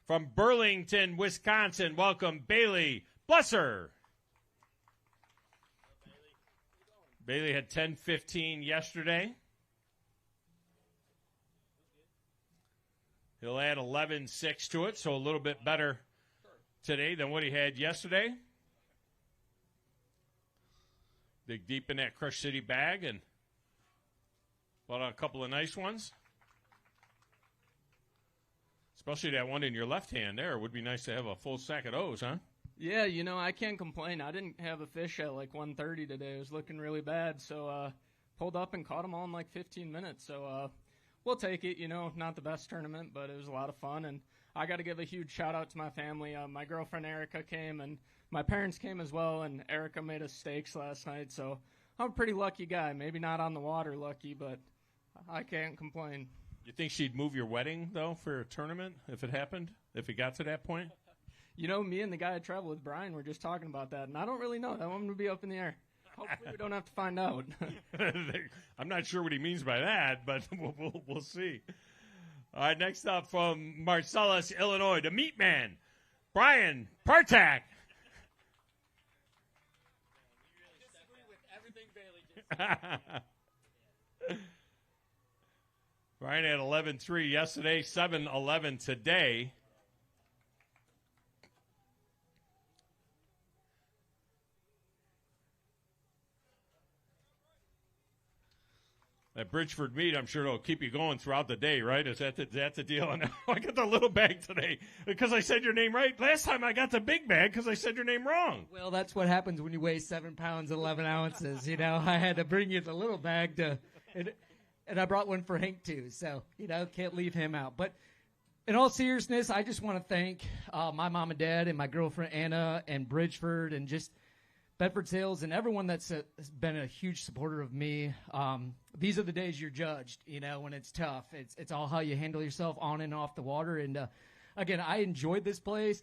From Burlington, Wisconsin, welcome Bailey Blesser. Bailey had 10-15 yesterday. He'll add 11-6 to it, so a little bit better today than what he had yesterday. Dig deep in that Crush City bag and bought a couple of nice ones. Especially that one in your left hand there. It would be nice to have a full sack of those, huh? Yeah, you know, I can't complain. I didn't have a fish at like 1:30 today. It was looking really bad, so pulled up and caught them all in like 15 minutes. So we'll take it. You know, not the best tournament, but it was a lot of fun. And I got to give a huge shout out to my family. My girlfriend Erica came, and my parents came as well. And Erica made us steaks last night, so I'm a pretty lucky guy. Maybe not on the water lucky, but I can't complain. You think she'd move your wedding, though, for a tournament if it happened, if it got to that point? You know, me and the guy I traveled with, Brian, were just talking about that, and I don't really know. That one would be up in the air. Hopefully we don't have to find out. I'm not sure what he means by that, but we'll see. All right, next up from Marcellus, Illinois, the meat man, Brian Partak. Brian had 11-3 yesterday, 7-11 today. That Bridgeford meat, I'm sure it'll keep you going throughout the day, right? Is that the deal? I got the little bag today because I said your name right. Last time I got the big bag because I said your name wrong. Well, that's what happens when you weigh 7 pounds and 11 ounces. You know, I had to bring you the little bag and I brought one for Hank too. So, you know, can't leave him out. But in all seriousness, I just want to thank my mom and dad and my girlfriend Anna and Bridgeford and just Bedford Sales and everyone that's has been a huge supporter of me. These are the days you're judged, you know, when it's tough. It's all how you handle yourself on and off the water. And again, I enjoyed this place.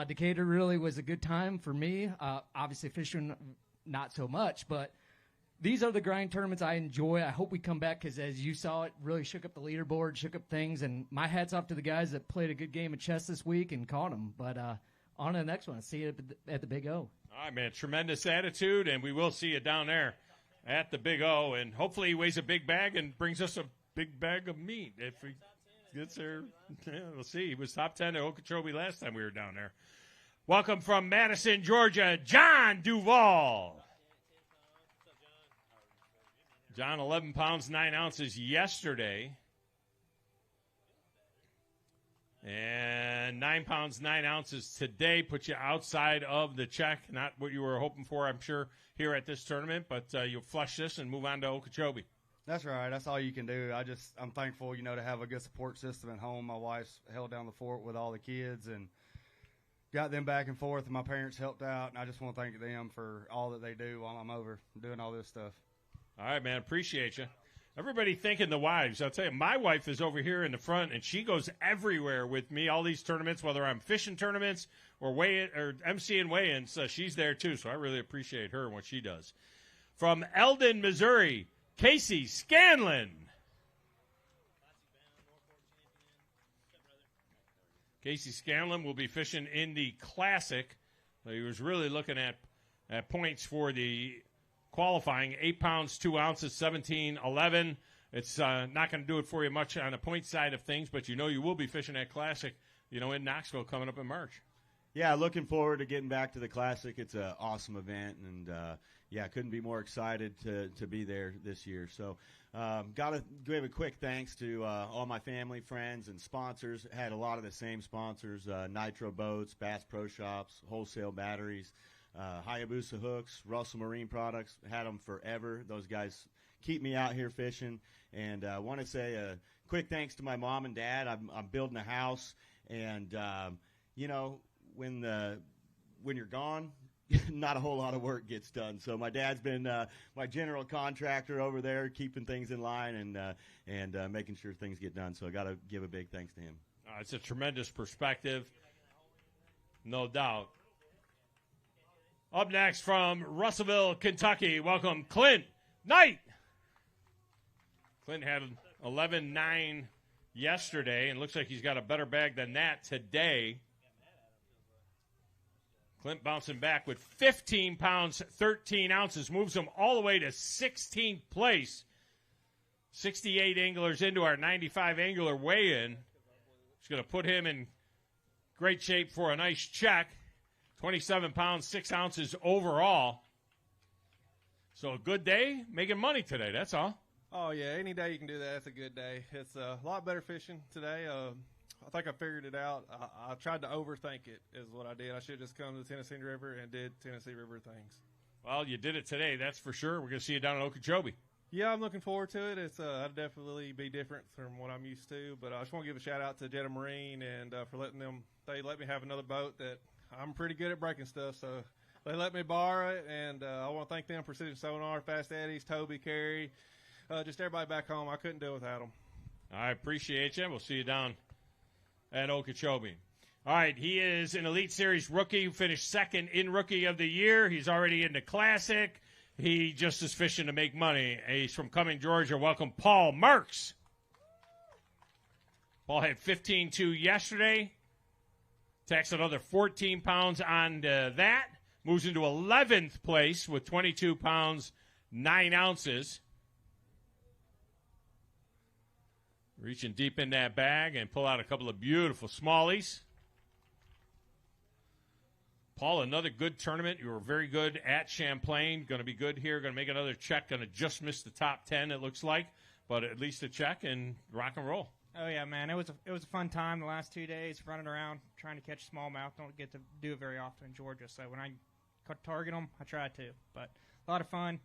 Decatur really was a good time for me. Obviously, fishing not so much, but these are the grind tournaments I enjoy. I hope we come back because, as you saw, it really shook up the leaderboard, shook up things. And my hat's off to the guys that played a good game of chess this week and caught them. But on to the next one. I'll see you at the Big O. All right, man. Tremendous attitude, and we will see you down there at the Big O. And hopefully he weighs a big bag and brings us a big bag of meat. If he gets there, yeah, we'll see. He was top 10 at Okeechobee last time we were down there. Welcome from Madison, Georgia, John Duvall. John, 11 pounds, 9 ounces yesterday. And 9 pounds, 9 ounces today. Put you outside of the check. Not what you were hoping for, I'm sure, here at this tournament. But you'll flush this and move on to Okeechobee. That's right. That's all you can do. I'm thankful, you know, to have a good support system at home. My wife's held down the fort with all the kids and got them back and forth. And my parents helped out. And I just want to thank them for all that they do while I'm over doing all this stuff. All right, man. Appreciate you. Everybody thanking the wives. I'll tell you, my wife is over here in the front, and she goes everywhere with me, all these tournaments, whether I'm fishing tournaments or emceeing weigh-ins. She's there, too, so I really appreciate her and what she does. From Eldon, Missouri, Casey Scanlon. Casey Scanlon will be fishing in the Classic. He was really looking at points for the qualifying, 8 pounds, 2 ounces, 17-11. It's not going to do it for you much on the point side of things, but you know you will be fishing that Classic, you know, in Knoxville coming up in March. Yeah, looking forward to getting back to the Classic. It's an awesome event, and, yeah, couldn't be more excited to be there this year. So got to give a quick thanks to all my family, friends, and sponsors. Had a lot of the same sponsors, Nitro Boats, Bass Pro Shops, Wholesale Batteries, Hayabusa hooks, Russell Marine Products, had them forever. Those guys keep me out here fishing. And I want to say a quick thanks to my mom and dad. I'm building a house, and, you know, when you're gone, not a whole lot of work gets done. So my dad's been my general contractor over there, keeping things in line and making sure things get done. So I got to give a big thanks to him. It's a tremendous perspective, no doubt. Up next from Russellville, Kentucky, welcome Clint Knight. Clint had 11-9 yesterday, and looks like he's got a better bag than that today. Clint bouncing back with 15 pounds, 13 ounces, moves him all the way to 16th place. 68 anglers into our 95 angler weigh-in. It's going to put him in great shape for a nice check. 27 pounds, 6 ounces overall. So a good day, making money today, that's all. Oh, yeah, any day you can do that, it's a good day. It's a lot better fishing today. I think I figured it out. I tried to overthink it is what I did. I should have just come to the Tennessee River and did Tennessee River things. Well, you did it today, that's for sure. We're going to see you down in Okeechobee. Yeah, I'm looking forward to it. It's I'll definitely be different from what I'm used to. But I just want to give a shout-out to Jetta Marine and for letting them – they let me have another boat that I'm pretty good at breaking stuff. So they let me borrow it, and I want to thank them, Precision Sonar, Fast Eddies, Toby, Carey, just everybody back home. I couldn't do it without them. I appreciate you. We'll see you down at Okeechobee. All right, he is an Elite Series rookie who finished second in Rookie of the Year. He's already in the Classic. He just is fishing to make money. He's from Cumming, Georgia. Welcome, Paul Marks. Paul had 15.2 yesterday. Tacks another 14 pounds on that. Moves into 11th place with 22 pounds, 9 ounces. Reaching deep in that bag and pull out a couple of beautiful smallies. Paul, another good tournament. You were very good at Champlain. Going to be good here. Going to make another check. Going to just miss the top 10, it looks like. But at least a check and rock and roll. Oh, yeah, man. It was a fun time the last 2 days running around trying to catch smallmouth. Don't get to do it very often in Georgia. So when I target them, I try to. But a lot of fun.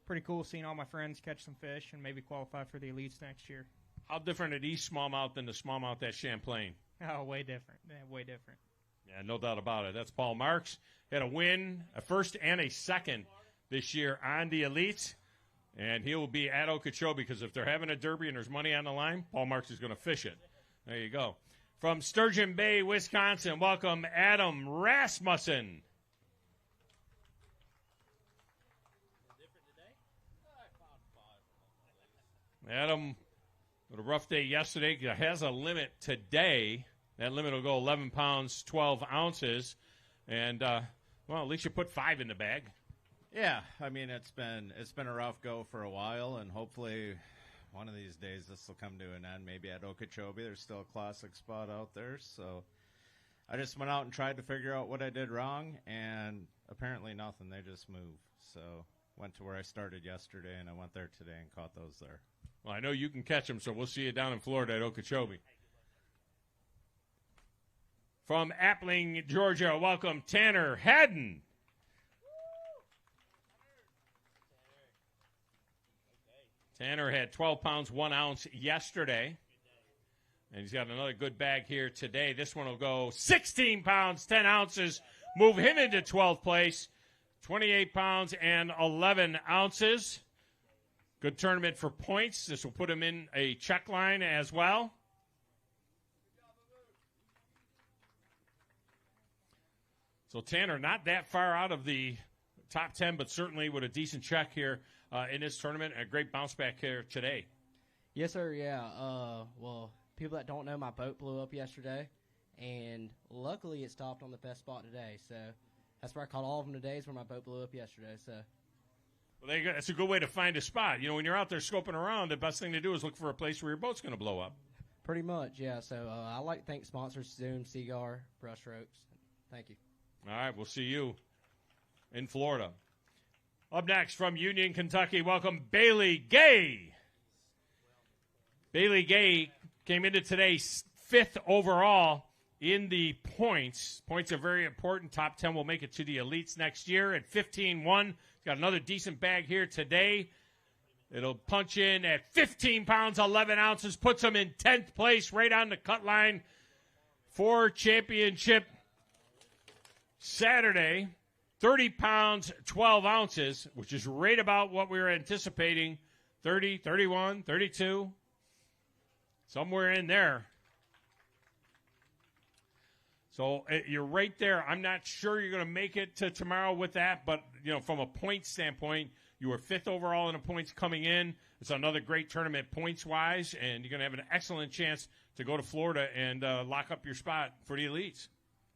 Pretty cool seeing all my friends catch some fish and maybe qualify for the elites next year. How different are these smallmouth than the smallmouth at Champlain? Oh, way different. Yeah, way different. Yeah, no doubt about it. That's Paul Marks. Had a win, a first and a second this year on the elites. And he will be at Okeechobee because if they're having a derby and there's money on the line, Paul Marks is going to fish it. There you go. From Sturgeon Bay, Wisconsin, welcome Adam Rasmussen. Adam, with a rough day yesterday, has a limit today. That limit will go 11 pounds, 12 ounces. And, well, at least you put 5 in the bag. Yeah, I mean, it's been a rough go for a while, and hopefully one of these days this will come to an end. Maybe at Okeechobee, there's still a classic spot out there. So I just went out and tried to figure out what I did wrong, and apparently nothing. They just moved. So went to where I started yesterday, and I went there today and caught those there. Well, I know you can catch them, so we'll see you down in Florida at Okeechobee. From Appling, Georgia, welcome Tanner Haddon. Tanner had 12 pounds, 1 ounce yesterday. And he's got another good bag here today. This one will go 16 pounds, 10 ounces. Move him into 12th place. 28 pounds and 11 ounces. Good tournament for points. This will put him in a check line as well. So Tanner, not that far out of the top 10, but certainly with a decent check here in this tournament. A great bounce back here today. Yes, sir, yeah. Well, people that don't know, my boat blew up yesterday, and luckily it stopped on the best spot today. So that's where I caught all of them today is where my boat blew up yesterday. So. Well, there you go. That's a good way to find a spot. You know, when you're out there scoping around, the best thing to do is look for a place where your boat's going to blow up. Pretty much, yeah. So I like to thank sponsors Zoom, Seagar, Brushstrokes. Thank you. All right, we'll see you in Florida. Up next from Union, Kentucky, welcome Bailey Gay. Bailey Gay came into today 5th overall in the points. Points are very important. Top 10 will make it to the elites next year at 15-1. He's got another decent bag here today. It'll punch in at 15 pounds, 11 ounces, puts him in 10th place right on the cut line for championship Saturday, 30 pounds, 12 ounces, which is right about what we were anticipating. 30, 31, 32, somewhere in there. So you're right there. I'm not sure you're going to make it to tomorrow with that, but from a point standpoint, you were 5th overall in the points coming in. It's another great tournament points-wise, and you're going to have an excellent chance to go to Florida and lock up your spot for the elites.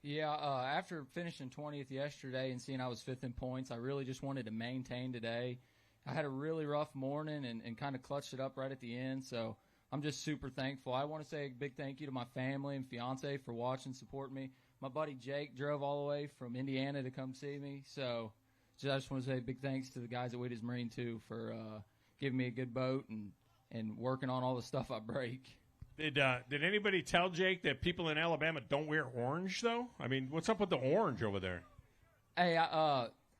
Yeah, after finishing 20th yesterday and seeing I was 5th in points, I really just wanted to maintain today. I had a really rough morning and kind of clutched it up right at the end, so I'm just super thankful. I want to say a big thank you to my family and fiance for watching, supporting me. My buddy Jake drove all the way from Indiana to come see me, so I just want to say a big thanks to the guys at Wheaties Marine, too, for giving me a good boat and working on all the stuff I break. Did anybody tell Jake that people in Alabama don't wear orange, though? I mean, what's up with the orange over there? Hey,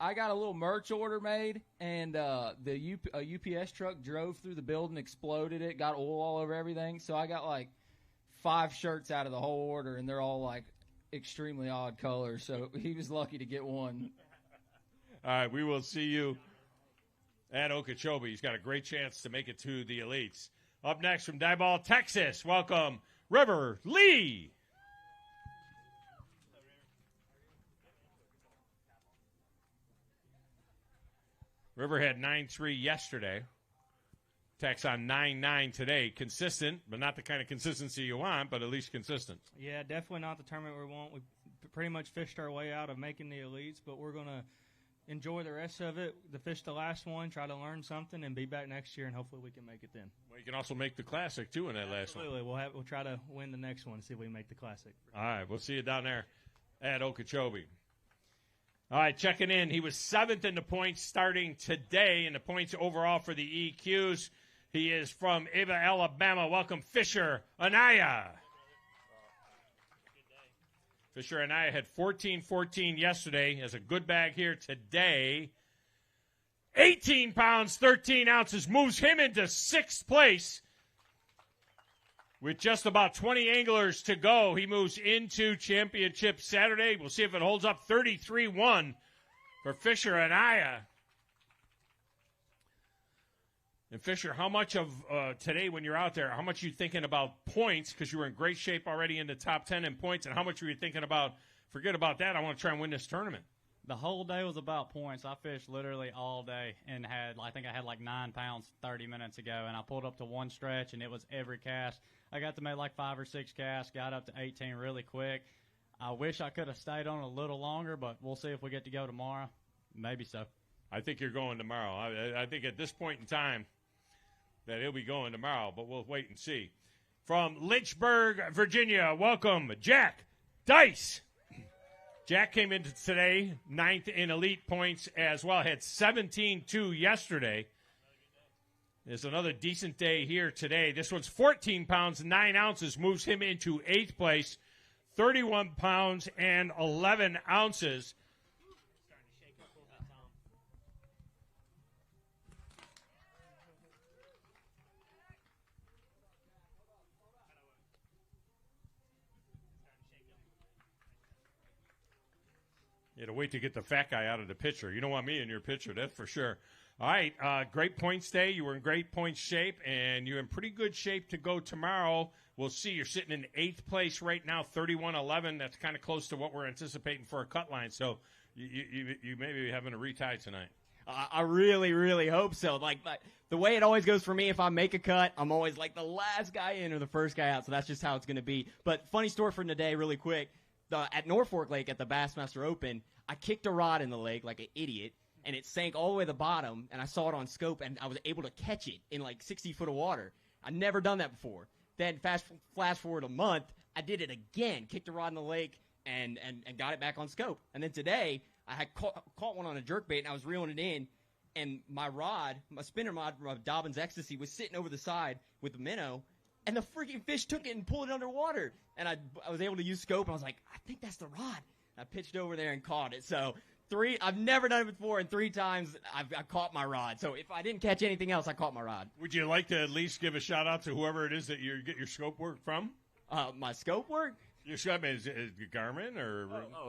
I got a little merch order made, and a UPS truck drove through the building, exploded it, got oil all over everything. So I got like 5 shirts out of the whole order, and they're all like extremely odd colors. So he was lucky to get one. All right, we will see you at Okeechobee. He's got a great chance to make it to the elites. Up next from Diboll, Texas, welcome River Lee. River had 9-3 yesterday. Tex on 9-9 today. Consistent, but not the kind of consistency you want, but at least consistent. Yeah, definitely not the tournament we want. We pretty much fished our way out of making the elites, but we're going to enjoy the rest of it. To fish the last one, try to learn something, and be back next year, and hopefully we can make it then. Well, you can also make the Classic, too, in that last one. Absolutely. We'll try to win the next one and see if we can make the Classic. All right, we'll see you down there at Okeechobee. All right, checking in. He was 7th in the points starting today in the points overall for the EQs. He is from Ava, Alabama. Welcome, Fisher Anaya. Fisher Anaya had 14-14 yesterday. Has a good bag here today. 18 pounds, 13 ounces. Moves him into 6th place. With just about 20 anglers to go, he moves into championship Saturday. We'll see if it holds up. 33-1 for Fisher Anaya. And Fisher, how much of today when you're out there, how much are you thinking about points, because you were in great shape already in the top 10 in points, and how much were you thinking about, forget about that, I want to try and win this tournament? The whole day was about points. I fished literally all day and I think I had like 9 pounds 30 minutes ago, and I pulled up to one stretch, and it was every cast. I got to make like 5 or 6 casts, got up to 18 really quick. I wish I could have stayed on a little longer, but we'll see if we get to go tomorrow. Maybe so. I think you're going tomorrow. I think at this point in time that he'll be going tomorrow, but we'll wait and see. From Lynchburg, Virginia, welcome, Jack Dice. Jack came into today 9th in elite points as well. Had 17-2 yesterday. There's another decent day here today. This one's 14 pounds, 9 ounces. Moves him into 8th place. 31 pounds and 11 ounces. You had to wait to get the fat guy out of the picture. You don't want me in your picture, that's for sure. All right, great points day. You were in great points shape, and you're in pretty good shape to go tomorrow. We'll see. You're sitting in 8th place right now, 31-11. That's kind of close to what we're anticipating for a cut line. So you may be having a retie tonight. I really, really hope so. Like the way it always goes for me, if I make a cut, I'm always like the last guy in or the first guy out. So that's just how it's going to be. But funny story from today, really quick. At Norfolk Lake at the Bassmaster Open, I kicked a rod in the lake like an idiot, and it sank all the way to the bottom, and I saw it on scope, and I was able to catch it in like 60 foot of water. I'd never done that before. Then flash forward a month, I did it again, kicked a rod in the lake, and got it back on scope. And then today, I had caught one on a jerkbait, and I was reeling it in, and my spinner rod from Dobbins Ecstasy was sitting over the side with the minnow, and the freaking fish took it and pulled it underwater. And I was able to use scope, and I was like, I think that's the rod. I pitched over there and caught it. So I've never done it before, and 3 times I caught my rod. So if I didn't catch anything else, I caught my rod. Would you like to at least give a shout-out to whoever it is that you get your scope work from? My scope work? Your scope is Garmin or?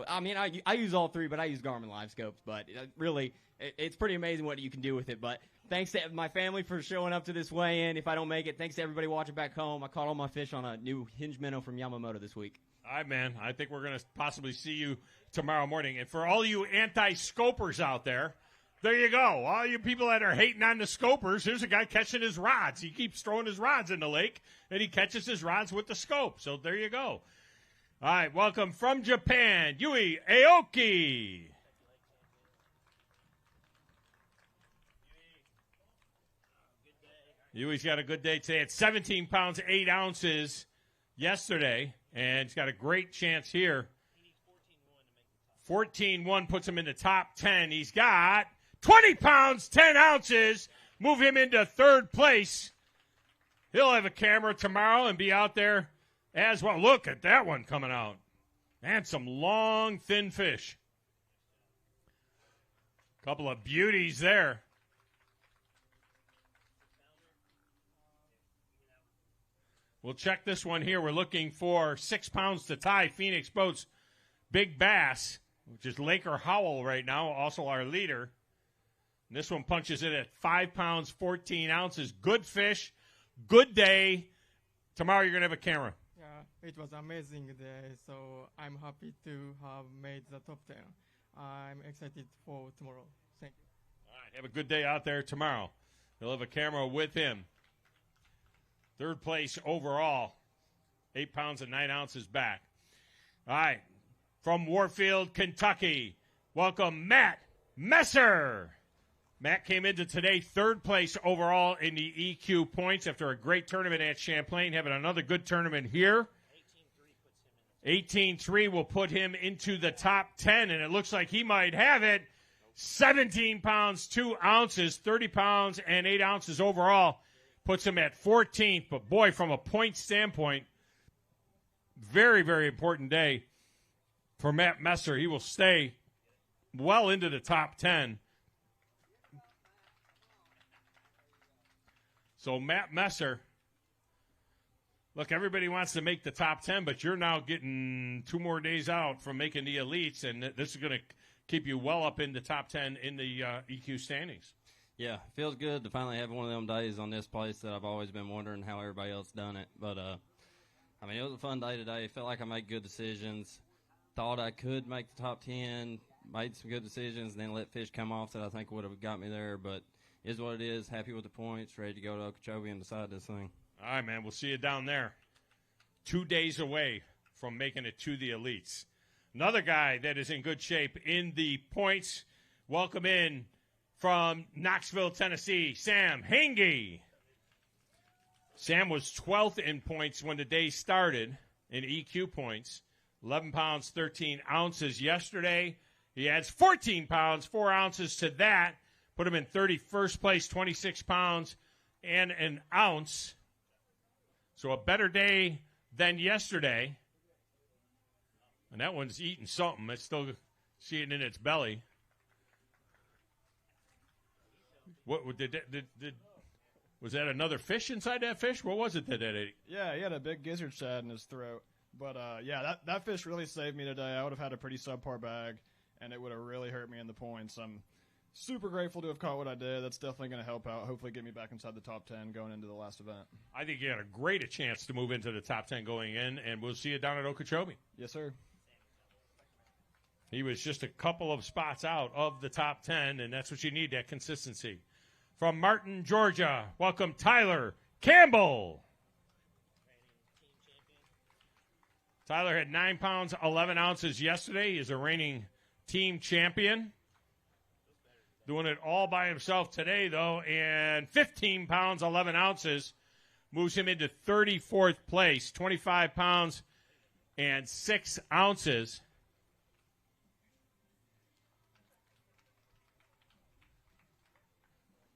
I mean, I use all three, but I use Garmin Live Scopes. But really, it's pretty amazing what you can do with it. But thanks to my family for showing up to this weigh-in. If I don't make it, thanks to everybody watching back home. I caught all my fish on a new hinge minnow from Yamamoto this week. All right, man. I think we're going to possibly see you tomorrow morning. And for all you anti-scopers out there, there you go. All you people that are hating on the scopers, here's a guy catching his rods. He keeps throwing his rods in the lake, and he catches his rods with the scope. So there you go. All right, welcome from Japan, Yui Aoki. Yui's got a good day today at 17 pounds, 8 ounces yesterday, and he's got a great chance here. 14-1 puts him in the top 10. He's got 20 pounds, 10 ounces, move him into third place. He'll have a camera tomorrow and be out there as well. Look at that one coming out. And some long, thin fish. Couple of beauties there. We'll check this one here. We're looking for 6 pounds to tie Phoenix Boats Big Bass, which is Laker Howell right now, also our leader. And this one punches it at 5 pounds, 14 ounces. Good fish, good day. Tomorrow you're going to have a camera. Yeah, it was amazing day, so I'm happy to have made the top 10. I'm excited for tomorrow. Thank you. All right, have a good day out there tomorrow. You'll have a camera with him. Third place overall, 8 pounds and 9 ounces back. All right, from Warfield, Kentucky, welcome Matt Messer. Matt came into today third place overall in the EQ points after a great tournament at Champlain, having another good tournament here. 18-3 will put him into the top 10, and it looks like he might have it. 17 pounds, 2 ounces, 30 pounds, and 8 ounces overall. Puts him at 14th, but boy, from a point standpoint, very, very important day for Matt Messer. He will stay well into the top 10. So Matt Messer, look, everybody wants to make the top 10, but you're now getting 2 more days out from making the elites, and this is going to keep you well up in the top 10 in the EQ standings. Yeah, feels good to finally have one of them days on this place that I've always been wondering how everybody else done it. But, I mean, it was a fun day today. Felt like I made good decisions. Thought I could make the top 10. Made some good decisions, and then let fish come off that I think would have got me there. But it is what it is. Happy with the points. Ready to go to Okeechobee and decide this thing. All right, man. We'll see you down there. 2 days away from making it to the elites. Another guy that is in good shape in the points. Welcome in from Knoxville, Tennessee, Sam Henge. Sam was 12th in points when the day started in EQ points. 11 pounds, 13 ounces yesterday. He adds 14 pounds, 4 ounces to that. Put him in 31st place, 26 pounds and an ounce. So a better day than yesterday. And that one's eating something. It's still see it in its belly. What was that? Another fish inside that fish? What was it that ate? Yeah, he had a big gizzard shad in his throat. But yeah, that fish really saved me today. I would have had a pretty subpar bag, and it would have really hurt me in the points. I'm super grateful to have caught what I did. That's definitely going to help out. Hopefully, get me back inside the top 10 going into the last event. I think you had a great chance to move into the top 10 going in, and we'll see you down at Okeechobee. Yes, sir. He was just a couple of spots out of the top 10, and that's what you need, that consistency. From Martin, Georgia, welcome Tyler Campbell. Tyler had 9 pounds, 11 ounces yesterday. He is a reigning team champion. Doing it all by himself today, though, and 15 pounds, 11 ounces moves him into 34th place, 25 pounds and 6 ounces.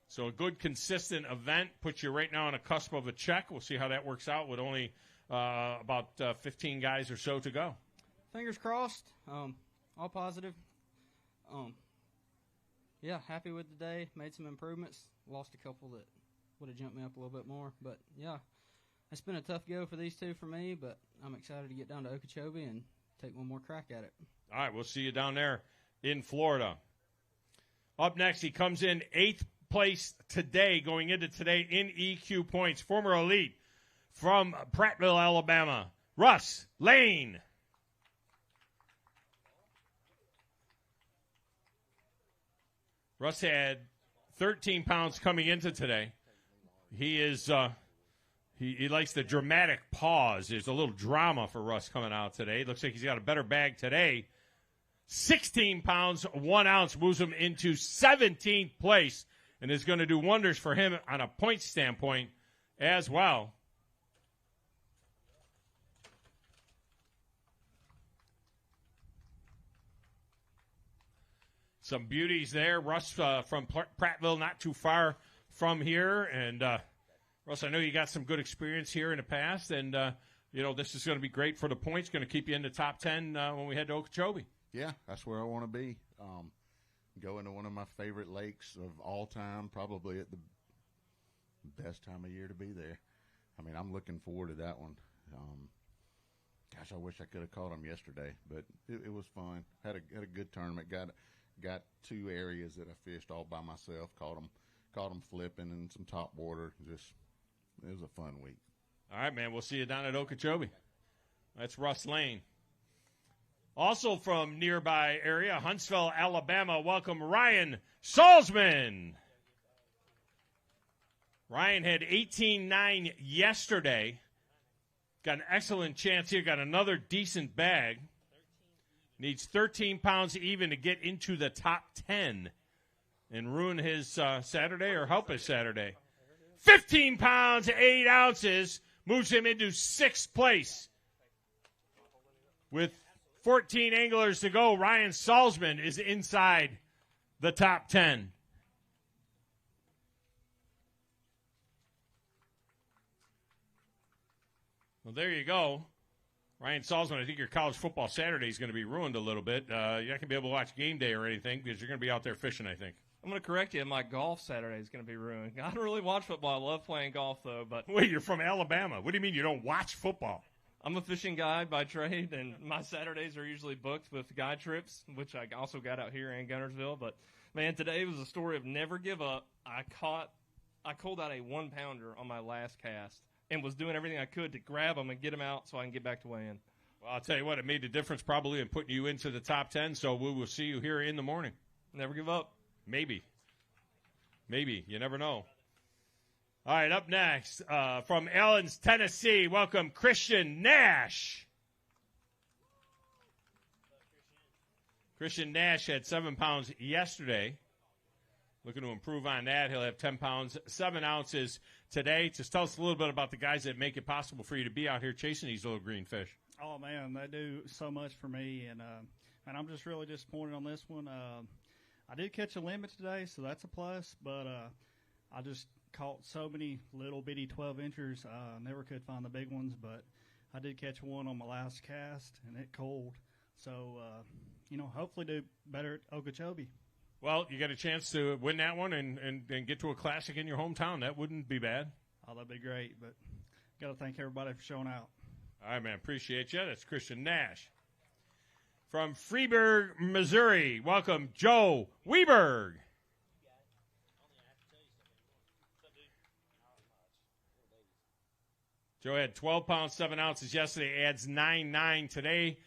So a good, consistent event puts you right now on a cusp of a check. We'll see how that works out with only about 15 guys or so to go. Fingers crossed. All positive. Yeah, happy with the day. Made some improvements. Lost a couple that would have jumped me up a little bit more. But, yeah, It's been a tough go for these two for me, but I'm excited to get down to Okeechobee and take one more crack at it. All right, we'll see you down there in Florida. Up next, he comes in 8th place today, going into today in EQ points. Former elite from Prattville, Alabama, Russ Lane. Russ had 13 pounds coming into today. He is he likes the dramatic pause. There's a little drama for Russ coming out today. Looks like he's got a better bag today. 16 pounds, 1 ounce moves him into 17th place and is going to do wonders for him on a point standpoint as well. Some beauties there. Russ from Prattville, not too far from here. And, Russ, I know you got some good experience here in the past. And, this is going to be great for the points. Going to keep you in the top 10 when we head to Okeechobee. Yeah, that's where I want to be. Go into one of my favorite lakes of all time, probably at the best time of year to be there. I mean, I'm looking forward to that one. Gosh, I wish I could have caught them yesterday, but it was fun. Had a good tournament. Got 2 areas that I fished all by myself. Caught them flipping and some top water. It was a fun week. All right, man. We'll see you down at Okeechobee. That's Russ Lane. Also from nearby area, Huntsville, Alabama, welcome Ryan Salzman. Ryan had 18-9 yesterday. Got an excellent chance here. Got another decent bag. Needs 13 pounds even to get into the top 10 and ruin his Saturday or help his Saturday. 15 pounds, 8 ounces moves him into 6th place. With 14 anglers to go, Ryan Salzman is inside the top 10. Well, there you go. Ryan Salzman, I think your college football Saturday is going to be ruined a little bit. You're not going to be able to watch game day or anything because you're going to be out there fishing, I think. I'm going to correct you. My golf Saturday is going to be ruined. I don't really watch football. I love playing golf, though. But wait, you're from Alabama. What do you mean you don't watch football? I'm a fishing guide by trade, and my Saturdays are usually booked with guide trips, which I also got out here in Gunnersville. But, man, today was a story of never give up. I culled out a 1-pounder on my last cast and was doing everything I could to grab them and get them out so I can get back to weigh in. Well, I'll tell you what, it made the difference probably in putting you into the top 10, so we will see you here in the morning. Never give up. Maybe. You never know. All right, up next, from Allen's, Tennessee, welcome Christian Nash. Christian Nash had 7 pounds yesterday. Looking to improve on that. He'll have 10 pounds, 7 ounces today. Just tell us a little bit about the guys that make it possible for you to be out here chasing these little green fish. Oh, man, they do so much for me, and I'm just really disappointed on this one. I did catch a limit today, so that's a plus, but I just caught so many little bitty 12-inchers. Never could find the big ones, but I did catch one on my last cast, and it cold. So, hopefully do better at Okeechobee. Well, you got a chance to win that one and get to a classic in your hometown. That wouldn't be bad. Oh, that'd be great, but got to thank everybody for showing out. All right, man. Appreciate you. That's Christian Nash. From Freeburg, Missouri, welcome Joe Weberg. Joe had 12 pounds, 7 ounces yesterday, adds 9.9 today.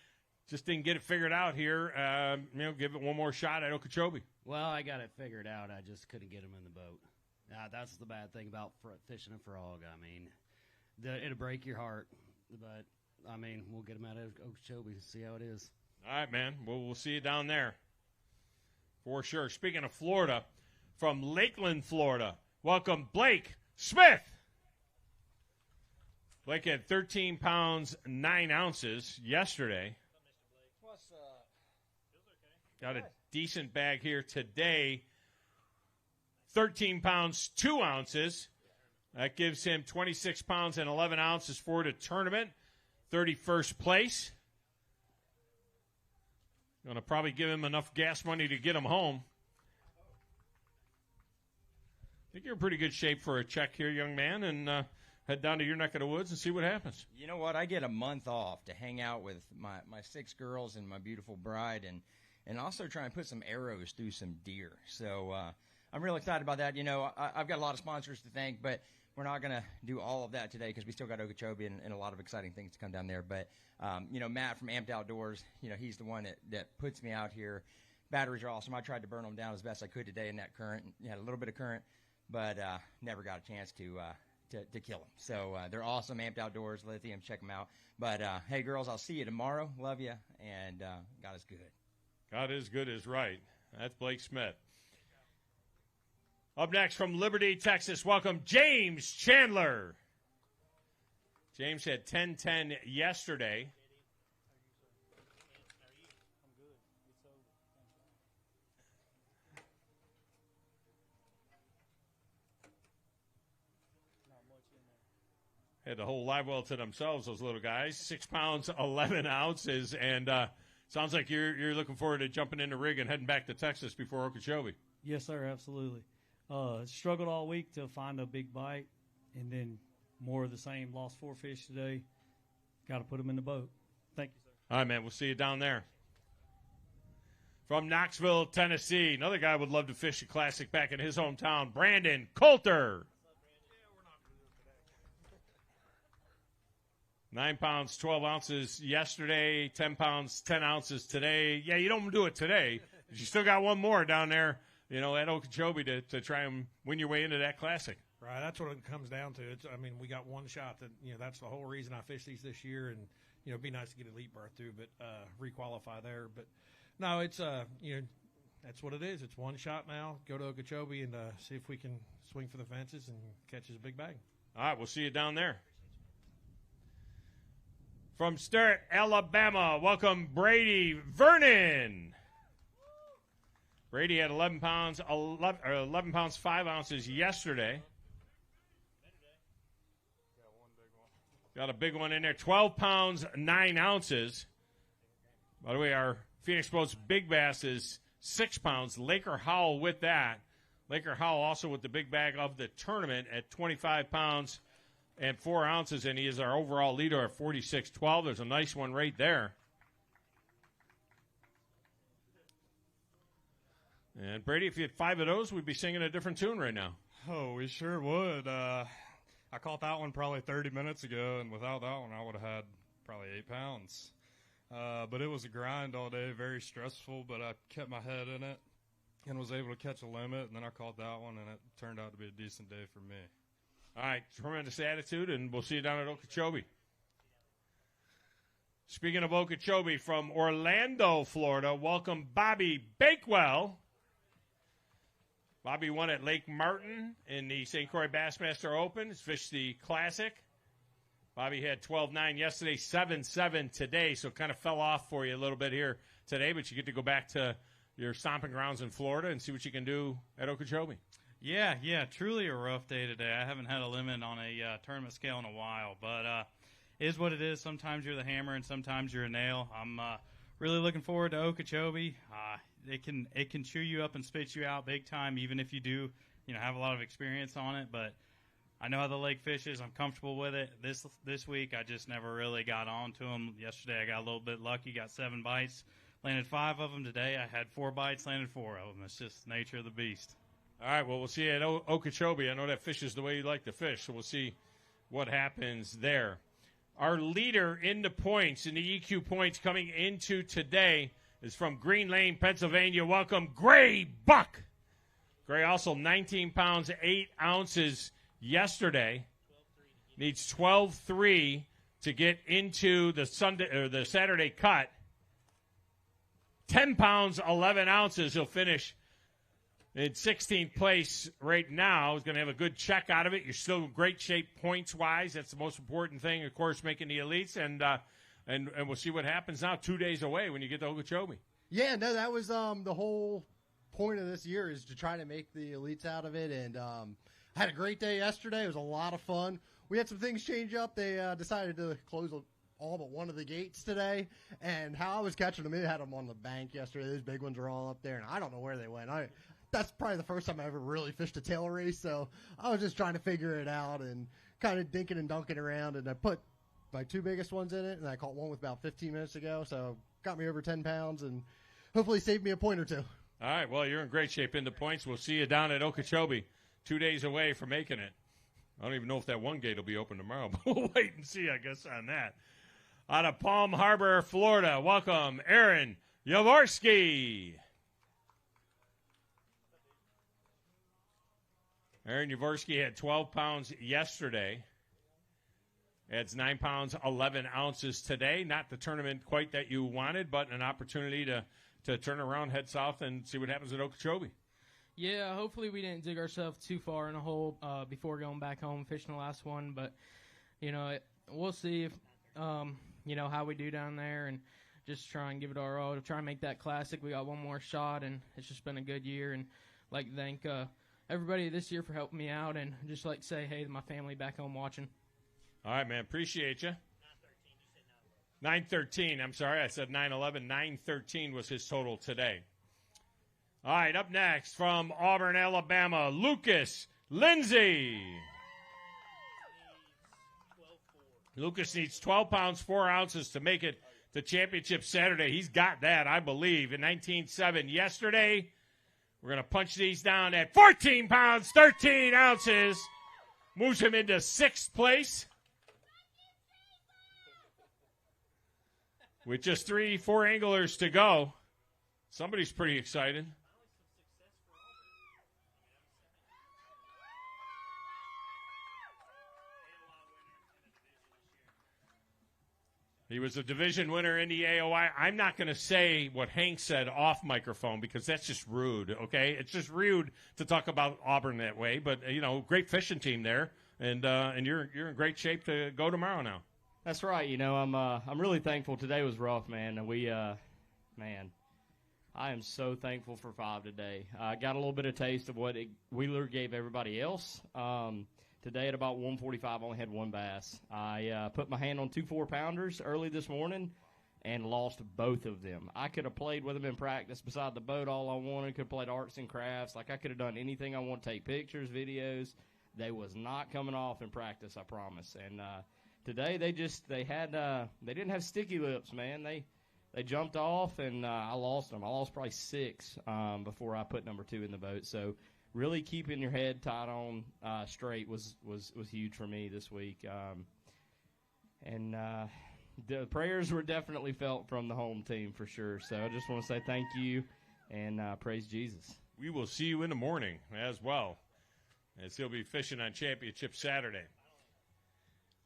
Just didn't get it figured out here. Give it one more shot at Okeechobee. Well, I got it figured out. I just couldn't get him in the boat. That's the bad thing about fishing a frog. I mean, it'll break your heart. But, we'll get him out of Okeechobee and see how it is. All right, man. We'll see you down there for sure. Speaking of Florida, from Lakeland, Florida, welcome Blake Smith. Blake had 13 pounds, 9 ounces yesterday. Got a decent bag here today. 13 pounds, 2 ounces. That gives him 26 pounds and 11 ounces for the tournament. 31st place. Going to probably give him enough gas money to get him home. I think you're in pretty good shape for a check here, young man, and head down to your neck of the woods and see what happens. You know what? I get a month off to hang out with my 6 girls and my beautiful bride, and also try and put some arrows through some deer. So I'm real excited about that. You know, I've got a lot of sponsors to thank, but we're not going to do all of that today because we still got Okeechobee and a lot of exciting things to come down there. But, you know, Matt from Amped Outdoors, you know, he's the one that puts me out here. Batteries are awesome. I tried to burn them down as best I could today in that current. You had a little bit of current, but never got a chance to kill them. So they're awesome. Amped Outdoors, lithium, check them out. But, hey, girls, I'll see you tomorrow. Love you, and God is good. God is good is right. That's Blake Smith. Up next from Liberty, Texas, welcome James Chandler. James had 10-10 yesterday. Had the whole live well to themselves, those little guys. 6 pounds, 11 ounces, and sounds like you're looking forward to jumping in the rig and heading back to Texas before Okeechobee. Yes, sir, absolutely. Struggled all week to find a big bite, and then more of the same. Lost 4 fish today. Got to put them in the boat. Thank you, sir. All right, man. We'll see you down there. From Knoxville, Tennessee, another guy would love to fish a classic back in his hometown, Brandon Coulter. 9 pounds, 12 ounces yesterday, 10 pounds, 10 ounces today. Yeah, you don't do it today, but you still got one more down there, you know, at Okeechobee to try and win your way into that classic. Right, that's what it comes down to. I mean, we got one shot. That that's the whole reason I fished these this year, and it'd be nice to get elite berth through, but requalify there. But no, it's that's what it is. It's one shot now. Go to Okeechobee and see if we can swing for the fences and catch his big bag. All right, we'll see you down there. From Sterrett, Alabama, welcome Brady Vernon. Brady had 11 pounds 5 ounces yesterday. Got a big one in there. 12 pounds 9 ounces. By the way, our Phoenix Boats Big Bass is 6 pounds. Laker Howell with that. Laker Howell also with the big bag of the tournament at 25 pounds and 4 ounces, and he is our overall leader at 46.12. There's a nice one right there. And, Brady, if you had 5 of those, we'd be singing a different tune right now. Oh, we sure would. I caught that one probably 30 minutes ago, and without that one, I would have had probably 8 pounds. But it was a grind all day, very stressful, but I kept my head in it and was able to catch a limit, and then I caught that one, and it turned out to be a decent day for me. All right, tremendous attitude, and we'll see you down at Okeechobee. Speaking of Okeechobee, from Orlando, Florida, welcome Bobby Bakewell. Bobby won at Lake Martin in the St. Croix Bassmaster Open. He's fished the Classic. Bobby had 12.9 yesterday, 7.7 today, so it kind of fell off for you a little bit here today, but you get to go back to your stomping grounds in Florida and see what you can do at Okeechobee. Yeah, truly a rough day today. I haven't had a limit on a tournament scale in a while, but it is what it is. Sometimes you're the hammer and sometimes you're a nail. I'm really looking forward to Okeechobee. It can chew you up and spit you out big time, even if you do have a lot of experience on it. But I know how the lake fishes. I'm comfortable with it. This week I just never really got on to them. Yesterday I got a little bit lucky, got 7 bites, landed 5 of them. Today I had 4 bites, landed 4 of them. It's just the nature of the beast. All right, well, we'll see you at Okeechobee. I know that fish is the way you like to fish, so we'll see what happens there. Our leader in the points, in the EQ points coming into today, is from Green Lane, Pennsylvania. Welcome, Gray Buck. Gray also 19 pounds, 8 ounces yesterday. Needs 12.3 to get into the Saturday cut. 10 pounds, 11 ounces. He'll finish in 16th place right now. He's going to have a good check out of it. You're still in great shape points-wise. That's the most important thing, of course, making the elites. And we'll see what happens now 2 days away when you get to Okeechobee. Yeah, no, that was the whole point of this year is to try to make the elites out of it. And I had a great day yesterday. It was a lot of fun. We had some things change up. They decided to close all but one of the gates today. And how I was catching them, it had them on the bank yesterday. Those big ones are all up there, and I don't know where they went. That's probably the first time I ever really fished a tail race, so I was just trying to figure it out and kind of dinking and dunking around, and I put my 2 biggest ones in it, and I caught one with about 15 minutes ago, so got me over 10 pounds, and hopefully saved me a point or 2. All right, well, you're in great shape in the points. We'll see you down at Okeechobee, 2 days away from making it. I don't even know if that one gate will be open tomorrow, but we'll wait and see, I guess, on that. Out of Palm Harbor, Florida, welcome Aaron Yavorski. Aaron Yavorski had 12 pounds yesterday. Adds 9 pounds, 11 ounces today. Not the tournament quite that you wanted, but an opportunity to turn around, head south, and see what happens at Okeechobee. Yeah, hopefully we didn't dig ourselves too far in a hole before going back home fishing the last one. But, we'll see if, how we do down there and just try and give it our all to try and make that classic. We got one more shot, and it's just been a good year. And I'd like to thank everybody this year for helping me out, and just like to say hey to my family back home watching. All right, man. Appreciate you. 913. I'm sorry. I said 911. 913 was his total today. All right, up next from Auburn, Alabama, Lucas Lindsay. Lucas needs 12 pounds, 4 ounces to make it to championship Saturday. He's got that, I believe, in 19.7 yesterday. We're going to punch these down at 14 pounds, 13 ounces. Moves him into 6th place. With just 4 anglers to go. Somebody's pretty excited. He was a division winner in the AOI. I'm not going to say what Hank said off microphone because that's just rude, okay? It's just rude to talk about Auburn that way. But, great fishing team there. And you're in great shape to go tomorrow now. That's right. I'm really thankful. Today was rough, man. And I am so thankful for 5 today. I got a little bit of taste of what Wheeler gave everybody else. Today at about 1:45, I only had 1 bass. I put my hand on 2 4-pounders early this morning and lost both of them. I could have played with them in practice beside the boat all I wanted. Could have played arts and crafts. I could have done anything I want, take pictures, videos. They was not coming off in practice, I promise. And today they didn't have sticky lips, man. They jumped off, and I lost them. I lost probably 6 before I put number 2 in the boat. So really keeping your head tied on straight was huge for me this week. And the prayers were definitely felt from the home team for sure. So I just want to say thank you and praise Jesus. We will see you in the morning as well, as he'll be fishing on Championship Saturday.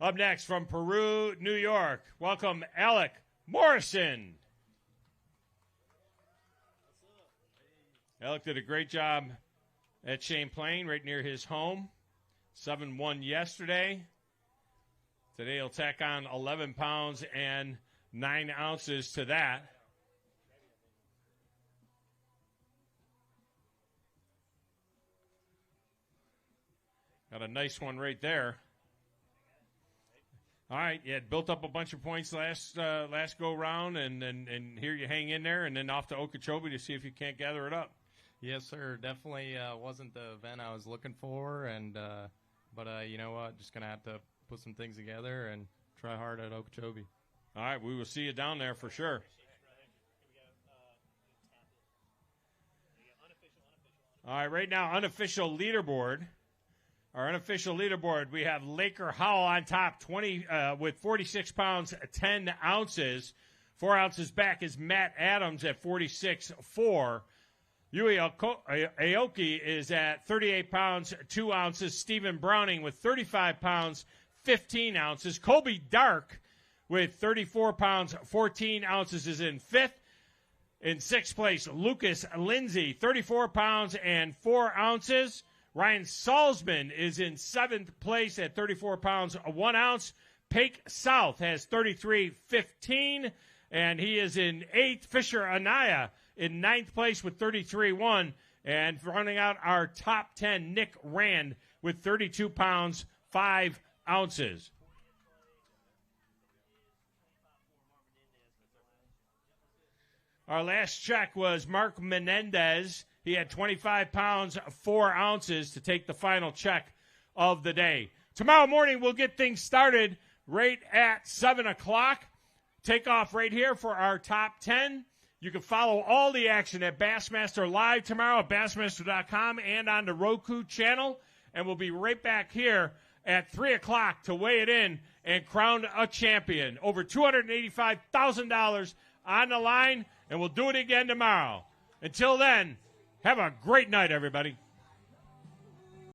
Up next from Peru, New York, welcome Alec Morrison. Alec did a great job at Champlain, right near his home. 7-1 yesterday. Today he'll tack on 11 pounds and 9 ounces to that. Got a nice one right there. All right, you had built up a bunch of points last go round, and here you hang in there, and then off to Okeechobee to see if you can't gather it up. Yes, sir. Definitely wasn't the event I was looking for, but you know what? Just gonna have to put some things together and try hard at Okeechobee. All right, we will see you down there for sure. All right, right now, unofficial leaderboard. Our unofficial leaderboard, we have Laker Howell on top, with 46 pounds, 10 ounces. 4 ounces back is Matt Adams at 46.4. Yui Aoki is at 38 pounds, 2 ounces. Stephen Browning with 35 pounds, 15 ounces. Colby Dark with 34 pounds, 14 ounces is in 5th. In 6th place, Lucas Lindsay, 34 pounds and 4 ounces. Ryan Salzman is in 7th place at 34 pounds, 1 ounce. Pake South has 33.15, and he is in 8th. Fisher Anaya in 9th place with 33.1. And running out our top 10, Nick Rand with 32 pounds, 5 ounces. Our last check was Mark Menendez. He had 25 pounds, 4 ounces to take the final check of the day. Tomorrow morning, we'll get things started right at 7 o'clock. Take off right here for our top 10. You can follow all the action at Bassmaster Live tomorrow at Bassmaster.com and on the Roku channel. And we'll be right back here at 3 o'clock to weigh it in and crown a champion. Over $285,000 on the line, and we'll do it again tomorrow. Until then, have a great night, everybody.